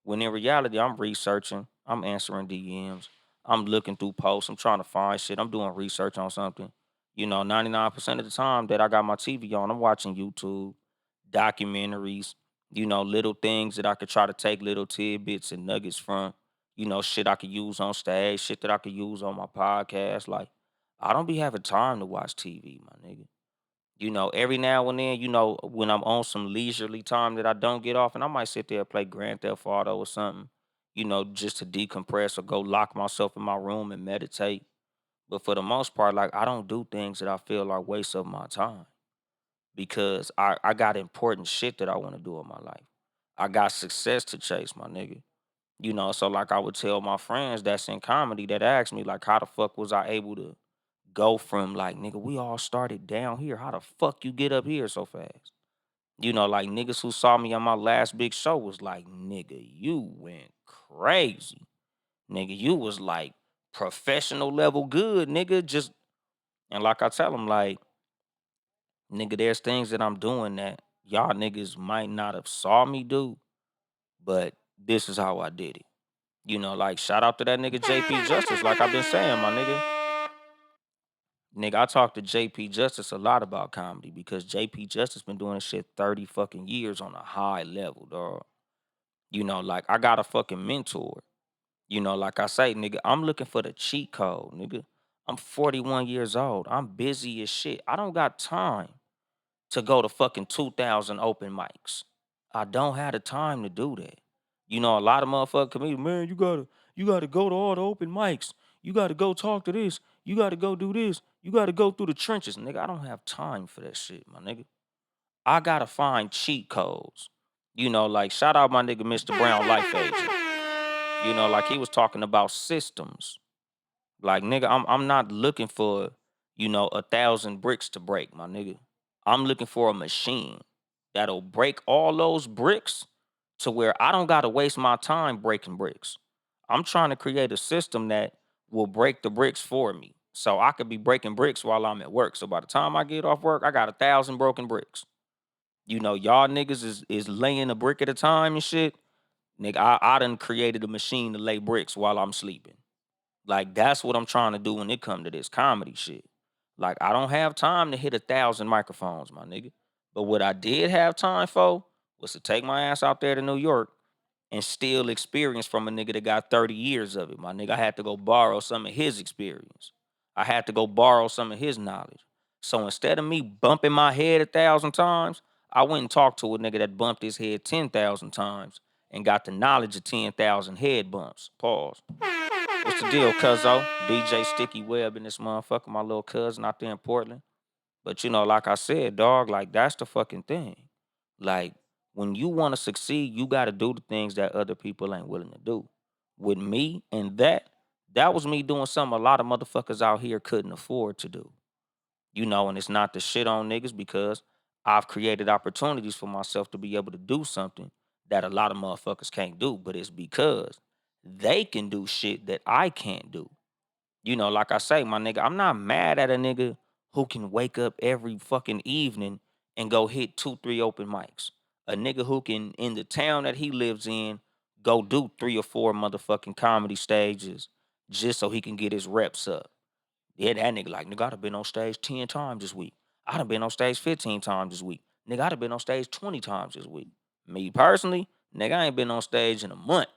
When in reality, I'm researching, I'm answering DMs, I'm looking through posts, I'm trying to find shit, I'm doing research on something. 99% of the time that I got my TV on, I'm watching YouTube, documentaries, little things that I could try to take little tidbits and nuggets from, shit I could use on stage, shit that I could use on my podcast. Like, I don't be having time to watch TV, my nigga. Every now and then, when I'm on some leisurely time that I don't get off, and I might sit there and play Grand Theft Auto or something, just to decompress or go lock myself in my room and meditate. But for the most part, like I don't do things that I feel are waste of my time because I got important shit that I want to do in my life. I got success to chase, my nigga. So like I would tell my friends that's in comedy that ask me, like, how the fuck was I able to go from like, nigga, we all started down here. How the fuck you get up here so fast? Like niggas who saw me on my last big show was like, nigga, you went crazy. Nigga, you was like professional level good, nigga. Just and like I tell them, like, nigga, there's things that I'm doing that y'all niggas might not have saw me do, but this is how I did it. Like shout out to that nigga JP Justice, like I've been saying, my nigga. Nigga, I talk to JP Justice a lot about comedy because JP Justice been doing this shit 30 fucking years on a high level, dog. Like I got a fucking mentor. Like I say, nigga, I'm looking for the cheat code, nigga. I'm 41 years old. I'm busy as shit. I don't got time to go to fucking 2,000 open mics. I don't have the time to do that. A lot of motherfuckers comedians, man, you gotta go to all the open mics. You gotta go talk to this. You gotta go do this. You gotta go through the trenches. Nigga, I don't have time for that shit, my nigga. I gotta find cheat codes. Like shout out my nigga Mr. Brown Life Agent. Like he was talking about systems. Like nigga, I'm not looking for, 1,000 bricks to break, my nigga. I'm looking for a machine that'll break all those bricks to where I don't gotta waste my time breaking bricks. I'm trying to create a system that will break the bricks for me. So I could be breaking bricks while I'm at work. So by the time I get off work, I got 1,000 broken bricks. Y'all niggas is laying a brick at a time and shit. Nigga, I done created a machine to lay bricks while I'm sleeping. Like that's what I'm trying to do when it come to this comedy shit. Like I don't have time to hit 1,000 microphones, my nigga. But what I did have time for was to take my ass out there to New York and steal experience from a nigga that got 30 years of it. My nigga, I had to go borrow some of his experience. I had to go borrow some of his knowledge. So instead of me bumping my head 1,000 times, I went and talked to a nigga that bumped his head 10,000 times and got the knowledge of 10,000 head bumps. Pause. What's the deal, cuzzo? DJ Sticky Web and this motherfucker, my little cousin out there in Portland. But like I said, dog, like that's the fucking thing. Like when you want to succeed, you got to do the things that other people ain't willing to do. With me and that was me doing something a lot of motherfuckers out here couldn't afford to do. And it's not the shit on niggas because I've created opportunities for myself to be able to do something that a lot of motherfuckers can't do, but it's because they can do shit that I can't do. Like I say, my nigga, I'm not mad at a nigga who can wake up every fucking evening and go hit 2, 3 open mics. A nigga who can, in the town that he lives in, go do 3 or 4 motherfucking comedy stages just so he can get his reps up. Yeah, that nigga like, nigga, I done been on stage 10 times this week. I done been on stage 15 times this week. Nigga, I done been on stage 20 times this week. Me personally, nigga, I ain't been on stage in a month.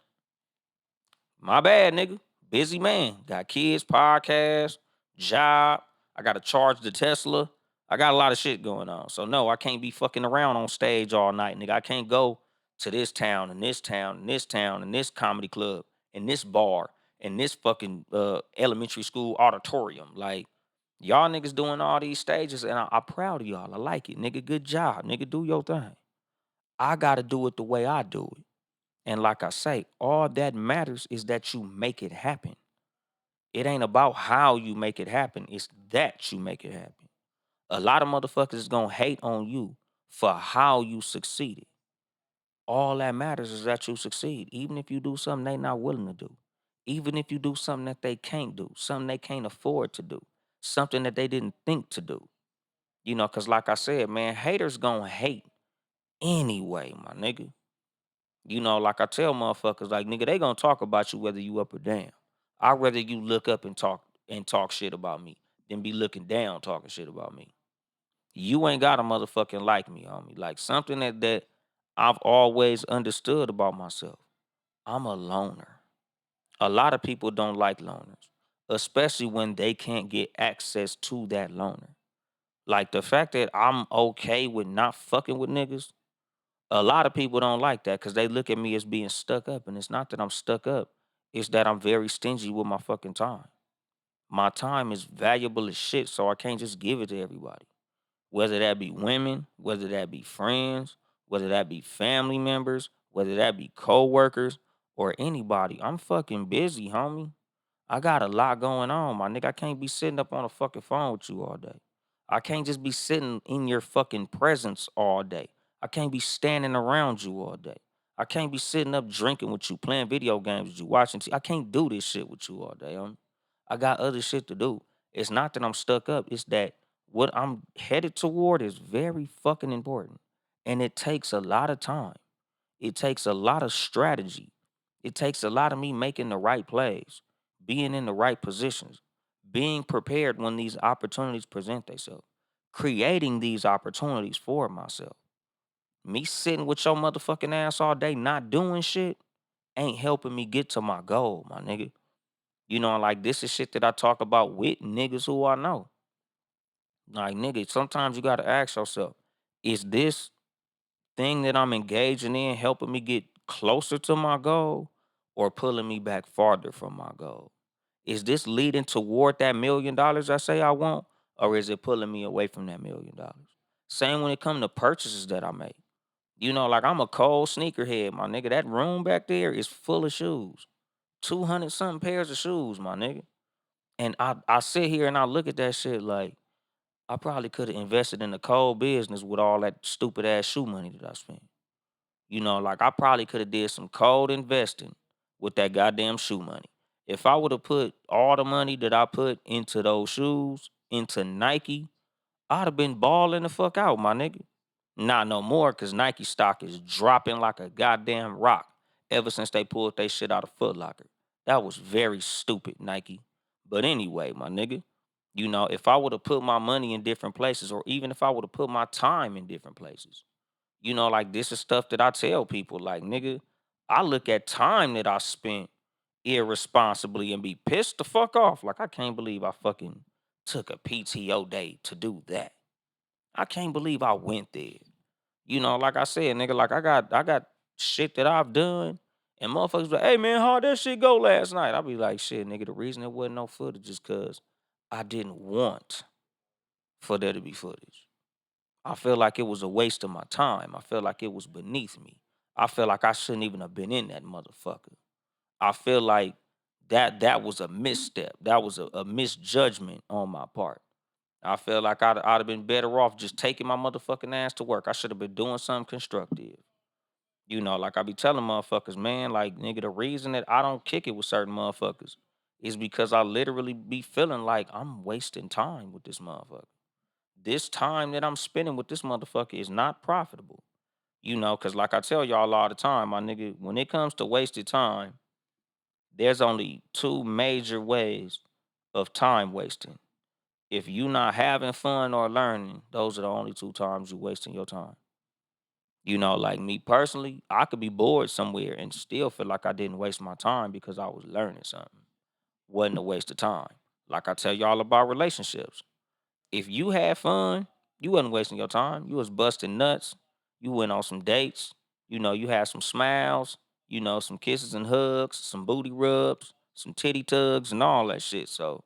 My bad, nigga. Busy man. Got kids, podcast, job. I got to charge the Tesla. I got a lot of shit going on. So no, I can't be fucking around on stage all night, nigga. I can't go to this town and this town and this town and this comedy club and this bar and this fucking elementary school auditorium. Like y'all niggas doing all these stages, and I'm proud of y'all. I like it, nigga. Good job, nigga. Do your thing. I gotta do it the way I do it. And like I say, all that matters is that you make it happen. It ain't about how you make it happen. It's that you make it happen. A lot of motherfuckers is gonna hate on you for how you succeeded. All that matters is that you succeed. Even if you do something they not willing to do. Even if you do something that they can't do, something they can't afford to do, something that they didn't think to do. Cause like I said, man, haters gonna hate anyway, my nigga. Like I tell motherfuckers, like nigga, they gonna talk about you whether you up or down. I'd rather you look up and talk shit about me than be looking down talking shit about me. You ain't got to motherfucking like me, homie. Like something that I've always understood about myself. I'm a loner. A lot of people don't like loners, especially when they can't get access to that loner. Like the fact that I'm okay with not fucking with niggas, a lot of people don't like that because they look at me as being stuck up. And it's not that I'm stuck up, it's that I'm very stingy with my fucking time. My time is valuable as shit, so I can't just give it to everybody. Whether that be women, whether that be friends, whether that be family members, whether that be co-workers or anybody. I'm fucking busy, homie. I got a lot going on, my nigga. I can't be sitting up on a fucking phone with you all day. I can't just be sitting in your fucking presence all day. I can't be standing around you all day. I can't be sitting up drinking with you, playing video games with you, watching I can't do this shit with you all day. I got other shit to do. It's not that I'm stuck up. It's that what I'm headed toward is very fucking important. And it takes a lot of time. It takes a lot of strategy. It takes a lot of me making the right plays, being in the right positions, being prepared when these opportunities present themselves, creating these opportunities for myself. Me sitting with your motherfucking ass all day not doing shit ain't helping me get to my goal, my nigga. Like this is shit that I talk about with niggas who I know. Like, nigga, sometimes you gotta ask yourself, is this thing that I'm engaging in helping me get closer to my goal or pulling me back farther from my goal? Is this leading toward that $1,000,000 I say I want, or is it pulling me away from that $1,000,000? Same when it comes to purchases that I make. Like I'm a cold sneakerhead, my nigga. That room back there is full of shoes. 200 something pairs of shoes, my nigga. And I sit here and I look at that shit like I probably could have invested in the cold business with all that stupid ass shoe money that I spent. Like I probably could have did some cold investing with that goddamn shoe money. If I would have put all the money that I put into those shoes into Nike, I'd have been balling the fuck out, my nigga. Not no more, cause Nike stock is dropping like a goddamn rock ever since they pulled they shit out of Foot Locker. That was very stupid, Nike. But anyway, my nigga, if I would have put my money in different places, or even if I would have put my time in different places, like this is stuff that I tell people, like, nigga, I look at time that I spent irresponsibly and be pissed the fuck off. Like, I can't believe I fucking took a PTO day to do that. I can't believe I went there. Like I said, nigga, like I got shit that I've done And motherfuckers be like, hey man, how'd that shit go last night? I be like, shit, nigga, the reason there wasn't no footage is cause I didn't want for there to be footage. I feel like it was a waste of my time. I feel like it was beneath me. I feel like I shouldn't even have been in that motherfucker. I feel like that was a misstep. That was a misjudgment on my part. I feel like I'd have been better off just taking my motherfucking ass to work. I should have been doing something constructive. You know, like I be telling motherfuckers, man, like nigga, the reason that I don't kick it with certain motherfuckers is because I literally be feeling like I'm wasting time with this motherfucker. This time that I'm spending with this motherfucker is not profitable. You know, cause like I tell y'all all the time, my nigga, when it comes to wasted time, there's only two major ways of time wasting. If you not having fun or learning, those are the only two times you wasting your time. You know, like me personally, I could be bored somewhere and still feel like I didn't waste my time because I was learning something. Wasn't a waste of time. Like I tell y'all about relationships. If you had fun, you wasn't wasting your time. You was busting nuts. You went on some dates. You know, you had some smiles, you know, some kisses and hugs, some booty rubs, some titty tugs and all that shit. So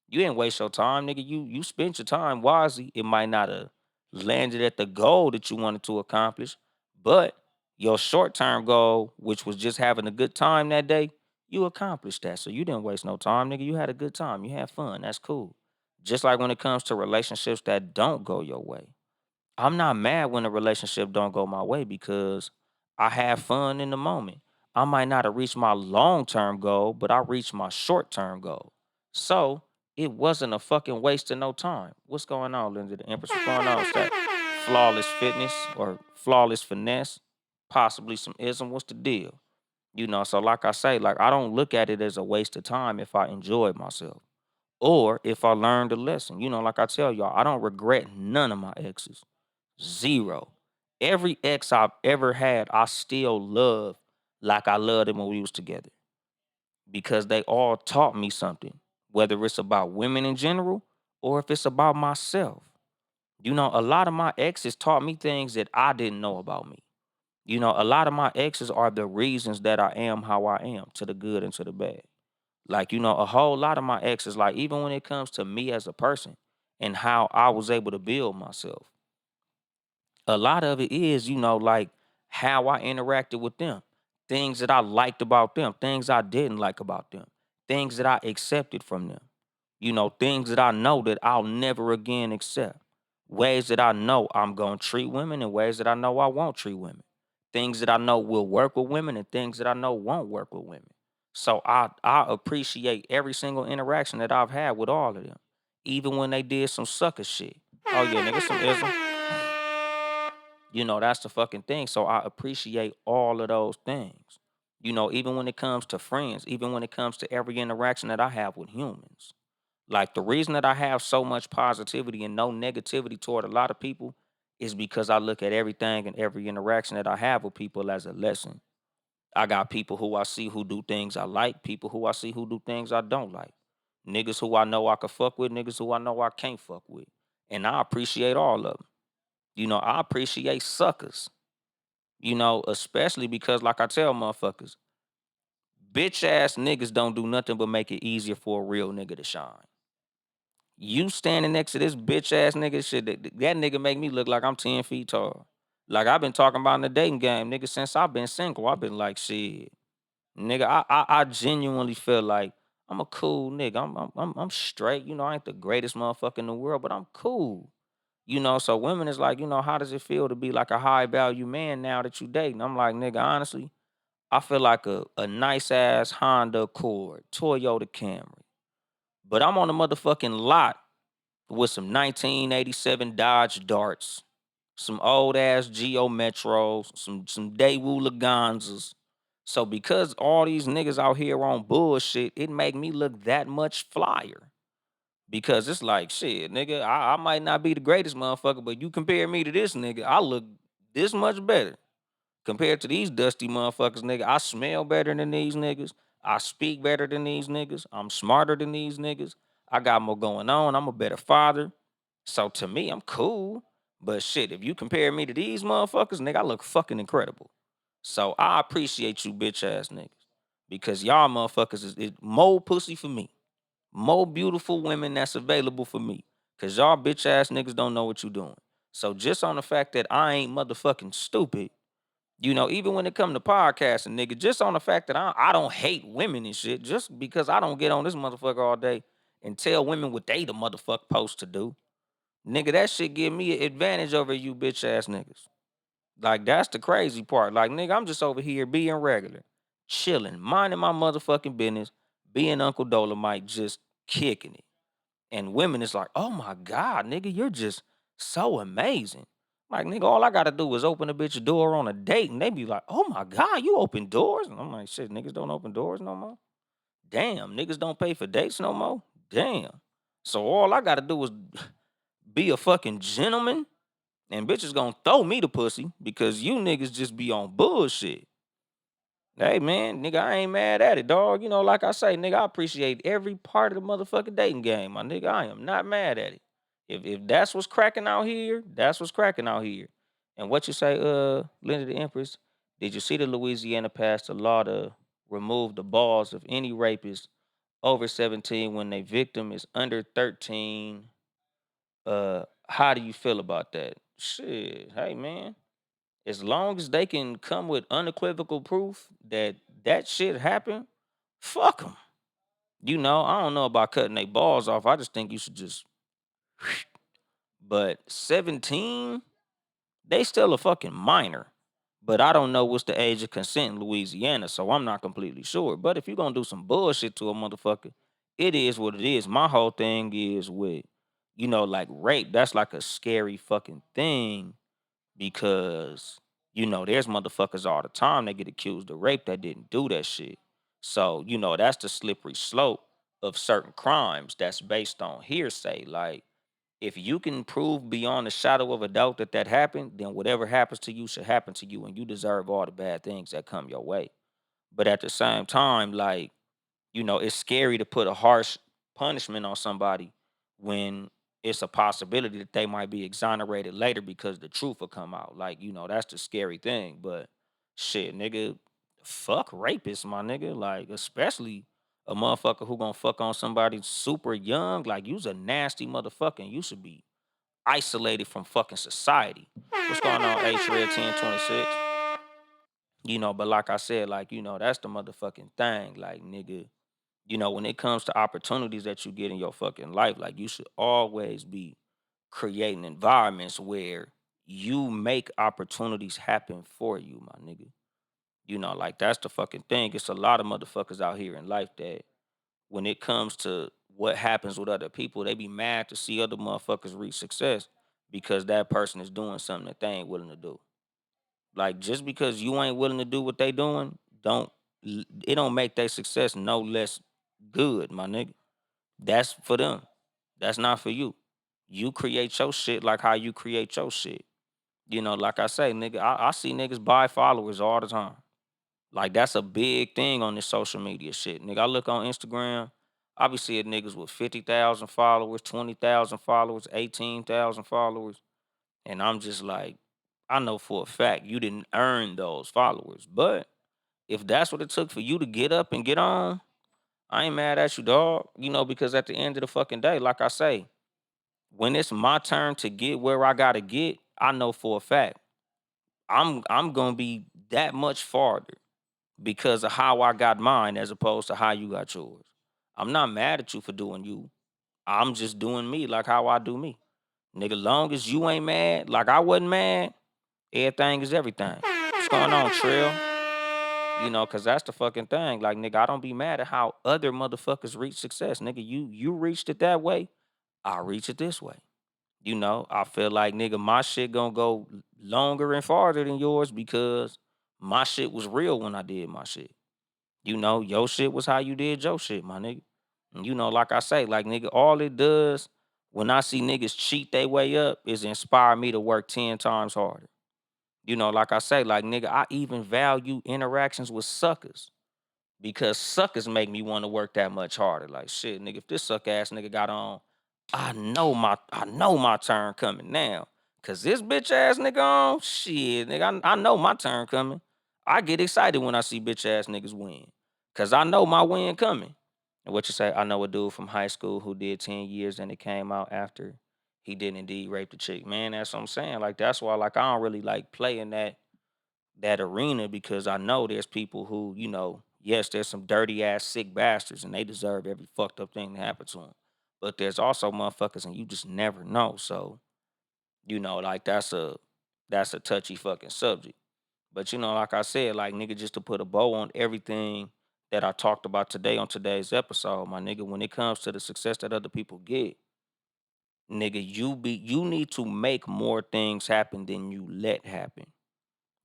you didn't waste your time, nigga. You spent your time wisely. It might not have landed at the goal that you wanted to accomplish, but your short term goal, which was just having a good time that day, you accomplished that. So you didn't waste no time, nigga. You had a good time. You had fun. That's cool. Just like when it comes to relationships that don't go your way. I'm not mad when a relationship don't go my way because I have fun in the moment. I might not have reached my long-term goal, but I reached my short-term goal. So it wasn't a fucking waste of no time. What's going on, Lindsay? The Empress, what's going on? Is that flawless fitness or flawless finesse? Possibly some ism. What's the deal? You know, so like I say, like I don't look at it as a waste of time if I enjoyed myself or if I learned a lesson. You know, like I tell y'all, I don't regret none of my exes. Zero. Every ex I've ever had, I still love like I loved them when we was together because they all taught me something, whether it's about women in general or if it's about myself. You know, a lot of my exes taught me things that I didn't know about me. You know, a lot of my exes are the reasons that I am how I am, to the good and to the bad. Like, you know, a whole lot of my exes, like, even when it comes to me as a person and how I was able to build myself, a lot of it is, you know, like how I interacted with them, things that I liked about them, things I didn't like about them, things that I accepted from them, you know, things that I know that I'll never again accept, ways that I know I'm going to treat women and ways that I know I won't treat women, things that I know will work with women and things that I know won't work with women. So I appreciate every single interaction that I've had with all of them, even when they did some sucker shit. Oh yeah, nigga, some ism. You know, that's the fucking thing. So I appreciate all of those things. You know, even when it comes to friends, even when it comes to every interaction that I have with humans. Like the reason that I have so much positivity and no negativity toward a lot of people is because I look at everything and every interaction that I have with people as a lesson. I got people who I see who do things I like, people who I see who do things I don't like. Niggas who I know I can fuck with, niggas who I know I can't fuck with. And I appreciate all of them. You know, I appreciate suckers. You know, especially because, like I tell motherfuckers, bitch ass niggas don't do nothing but make it easier for a real nigga to shine. You standing next to this bitch ass nigga, shit, that nigga make me look like I'm 10 feet tall. Like I've been talking about in the dating game, nigga, since I've been single. I've been like, shit, nigga, I genuinely feel like I'm a cool nigga. I'm straight. You know, I ain't the greatest motherfucker in the world, but I'm cool. You know, so women is like, you know, how does it feel to be like a high value man now that you dating? I'm like, nigga, honestly, I feel like a nice ass Honda Accord, Toyota Camry. But I'm on the motherfucking lot with some 1987 Dodge Darts, some old ass Geo Metros, some Daewoo Laganzas. So because all these niggas out here on bullshit, it make me look that much flyer. Because it's like shit, nigga. I might not be the greatest motherfucker, but you compare me to this nigga, I look this much better. Compared to these dusty motherfuckers, nigga, I smell better than these niggas. I speak better than these niggas. I'm smarter than these niggas. I got more going on. I'm a better father. So to me, I'm cool. But shit, if you compare me to these motherfuckers, nigga, I look fucking incredible. So I appreciate you bitch ass niggas because y'all motherfuckers is more pussy for me. More beautiful women that's available for me. Cause y'all bitch ass niggas don't know what you doing. So just on the fact that I ain't motherfucking stupid, even when it come to podcasting, nigga, just on the fact that I don't hate women and shit, just because I don't get on this motherfucker all day and tell women what they the motherfucker supposed to do. Nigga, that shit give me an advantage over you bitch ass niggas. Like that's the crazy part. Like, nigga, I'm just over here being regular, chilling, minding my motherfucking business, being Uncle Dolemite, just kicking it. And women is like, oh my God, nigga, you're just so amazing. Like, nigga, all I gotta do is open a bitch door on a date, and they be like, oh my God, you open doors? And I'm like, shit, niggas don't open doors no more. Damn, niggas don't pay for dates no more. Damn. So all I gotta do is be a fucking gentleman, and bitches gonna throw me the pussy because you niggas just be on bullshit. Hey man, nigga, I ain't mad at it, dog. Like I say, nigga, I appreciate every part of the motherfucking dating game, my nigga. I am not mad at it. If that's what's cracking out here, that's what's cracking out here. And what you say, Linda the Empress, did you see the Louisiana passed a law to remove the balls of any rapist over 17 when their victim is under 13? How do you feel about that? Shit, hey man. As long as they can come with unequivocal proof that that shit happened, fuck them. I don't know about cutting their balls off. I just think you should just. But 17, they still a fucking minor. But I don't know what's the age of consent in Louisiana, so I'm not completely sure. But if you're gonna do some bullshit to a motherfucker, it is what it is. My whole thing is with, like rape. That's like a scary fucking thing because there's motherfuckers all the time that get accused of rape that didn't do that shit. So that's the slippery slope of certain crimes that's based on hearsay. Like, if you can prove beyond a shadow of a doubt that that happened, then whatever happens to you should happen to you, and you deserve all the bad things that come your way. But at the same time, like, it's scary to put a harsh punishment on somebody when it's a possibility that they might be exonerated later because the truth will come out. Like, that's the scary thing. But shit, nigga, fuck rapists, my nigga. Like, especially a motherfucker who gonna fuck on somebody super young. Like, you's a nasty motherfucker and you should be isolated from fucking society. What's going on, H Red 1026? But like I said, like, that's the motherfucking thing. Like, nigga, when it comes to opportunities that you get in your fucking life, like you should always be creating environments where you make opportunities happen for you, my nigga. Like that's the fucking thing. It's a lot of motherfuckers out here in life that when it comes to what happens with other people, they be mad to see other motherfuckers reach success because that person is doing something that they ain't willing to do. Like just because you ain't willing to do what they doing, it don't make their success no less good, my nigga. That's for them. That's not for you. You create your shit like how you create your shit. Like I say, nigga, I see niggas buy followers all the time. Like that's a big thing on this social media shit. Nigga, I look on Instagram, I be seeing niggas with 50,000 followers, 20,000 followers, 18,000 followers. And I'm just like, I know for a fact you didn't earn those followers. But if that's what it took for you to get up and get on, I ain't mad at you, dog. Because at the end of the fucking day, like I say, when it's my turn to get where I gotta get, I know for a fact I'm gonna be that much farther because of how I got mine as opposed to how you got yours. I'm not mad at you for doing you. I'm just doing me like how I do me. Nigga, long as you ain't mad, like I wasn't mad, everything is everything. What's going on, Trill? Cause that's the fucking thing. Like, nigga, I don't be mad at how other motherfuckers reach success. Nigga, you reached it that way, I reach it this way. I feel like nigga, my shit gonna go longer and farther than yours because my shit was real when I did my shit. Your shit was how you did your shit, my nigga. And like I say, like nigga, all it does when I see niggas cheat their way up is inspire me to work 10 times harder. Like I say, like nigga, I even value interactions with suckers because suckers make me want to work that much harder. Like shit, nigga, if this suck ass nigga got on, I know my turn coming now. Cause this bitch ass nigga on, shit, nigga, I know my turn coming. I get excited when I see bitch ass niggas win. Cause I know my win coming. And what you say? I know a dude from high school who did 10 years and it came out after he did indeed rape the chick. Man, that's what I'm saying. Like that's why like I don't really like playing that arena because I know there's people who, yes, there's some dirty ass sick bastards and they deserve every fucked up thing that happened to them. But there's also motherfuckers and you just never know. So, like that's a touchy fucking subject. But like I said, like nigga, just to put a bow on everything that I talked about today on today's episode, my nigga, when it comes to the success that other people get, nigga, you need to make more things happen than you let happen.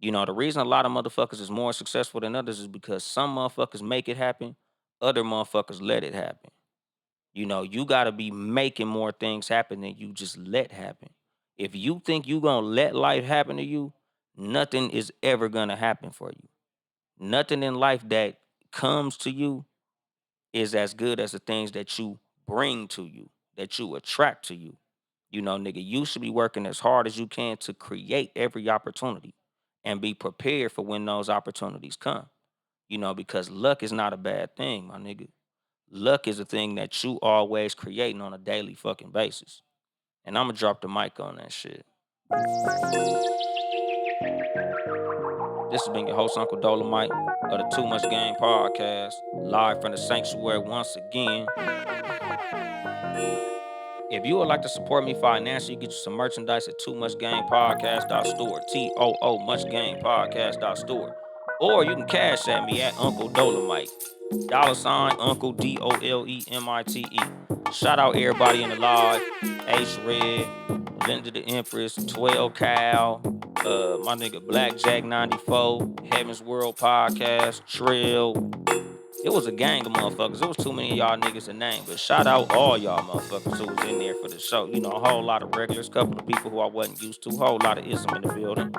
The reason a lot of motherfuckers is more successful than others is because some motherfuckers make it happen, other motherfuckers let it happen. You gotta be making more things happen than you just let happen. If you think you gonna let life happen to you, nothing is ever gonna happen for you. Nothing in life that comes to you is as good as the things that you bring to you, that you attract to you. Nigga, you should be working as hard as you can to create every opportunity and be prepared for when those opportunities come. Because luck is not a bad thing, my nigga. Luck is a thing that you always creating on a daily fucking basis. And I'm gonna drop the mic on that shit. This has been your host, Uncle Dolemite of the Too Much Game podcast, live from the sanctuary once again. If you would like to support me financially, get you some merchandise at Too Much Game Podcast.store, TOO Much Game Podcast.store. Or you can cash at me at Uncle Dolemite. $ Uncle Dolemite. Shout out everybody in the live. Ace Red, Linda the Empress, 12 Cal, my nigga Blackjack 94, Heaven's World Podcast, Trill. It was a gang of motherfuckers. It was too many of y'all niggas to name, but shout out all y'all motherfuckers who was in there for the show. A whole lot of regulars, couple of people who I wasn't used to, whole lot of ism in the building.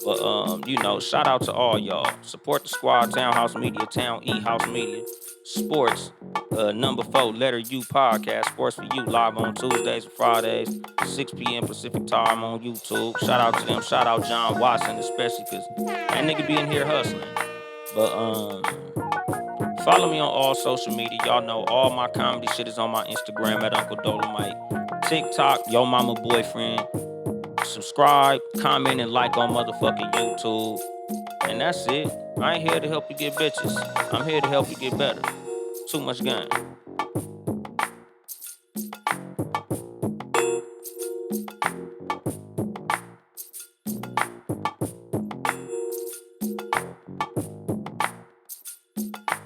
But shout out to all y'all. Support the squad, Townhouse Media, Town E House Media, Sports, number 4, letter U podcast, Sports for You, live on Tuesdays and Fridays, 6 p.m. Pacific time on YouTube. Shout out to them. Shout out John Watson, especially because that nigga be in here hustling. But follow me on all social media. Y'all know all my comedy shit is on my Instagram at Uncle Dolemite. TikTok, Yo Mama Boyfriend. Subscribe, comment, and like on motherfucking YouTube. And that's it. I ain't here to help you get bitches. I'm here to help you get better. Too much game.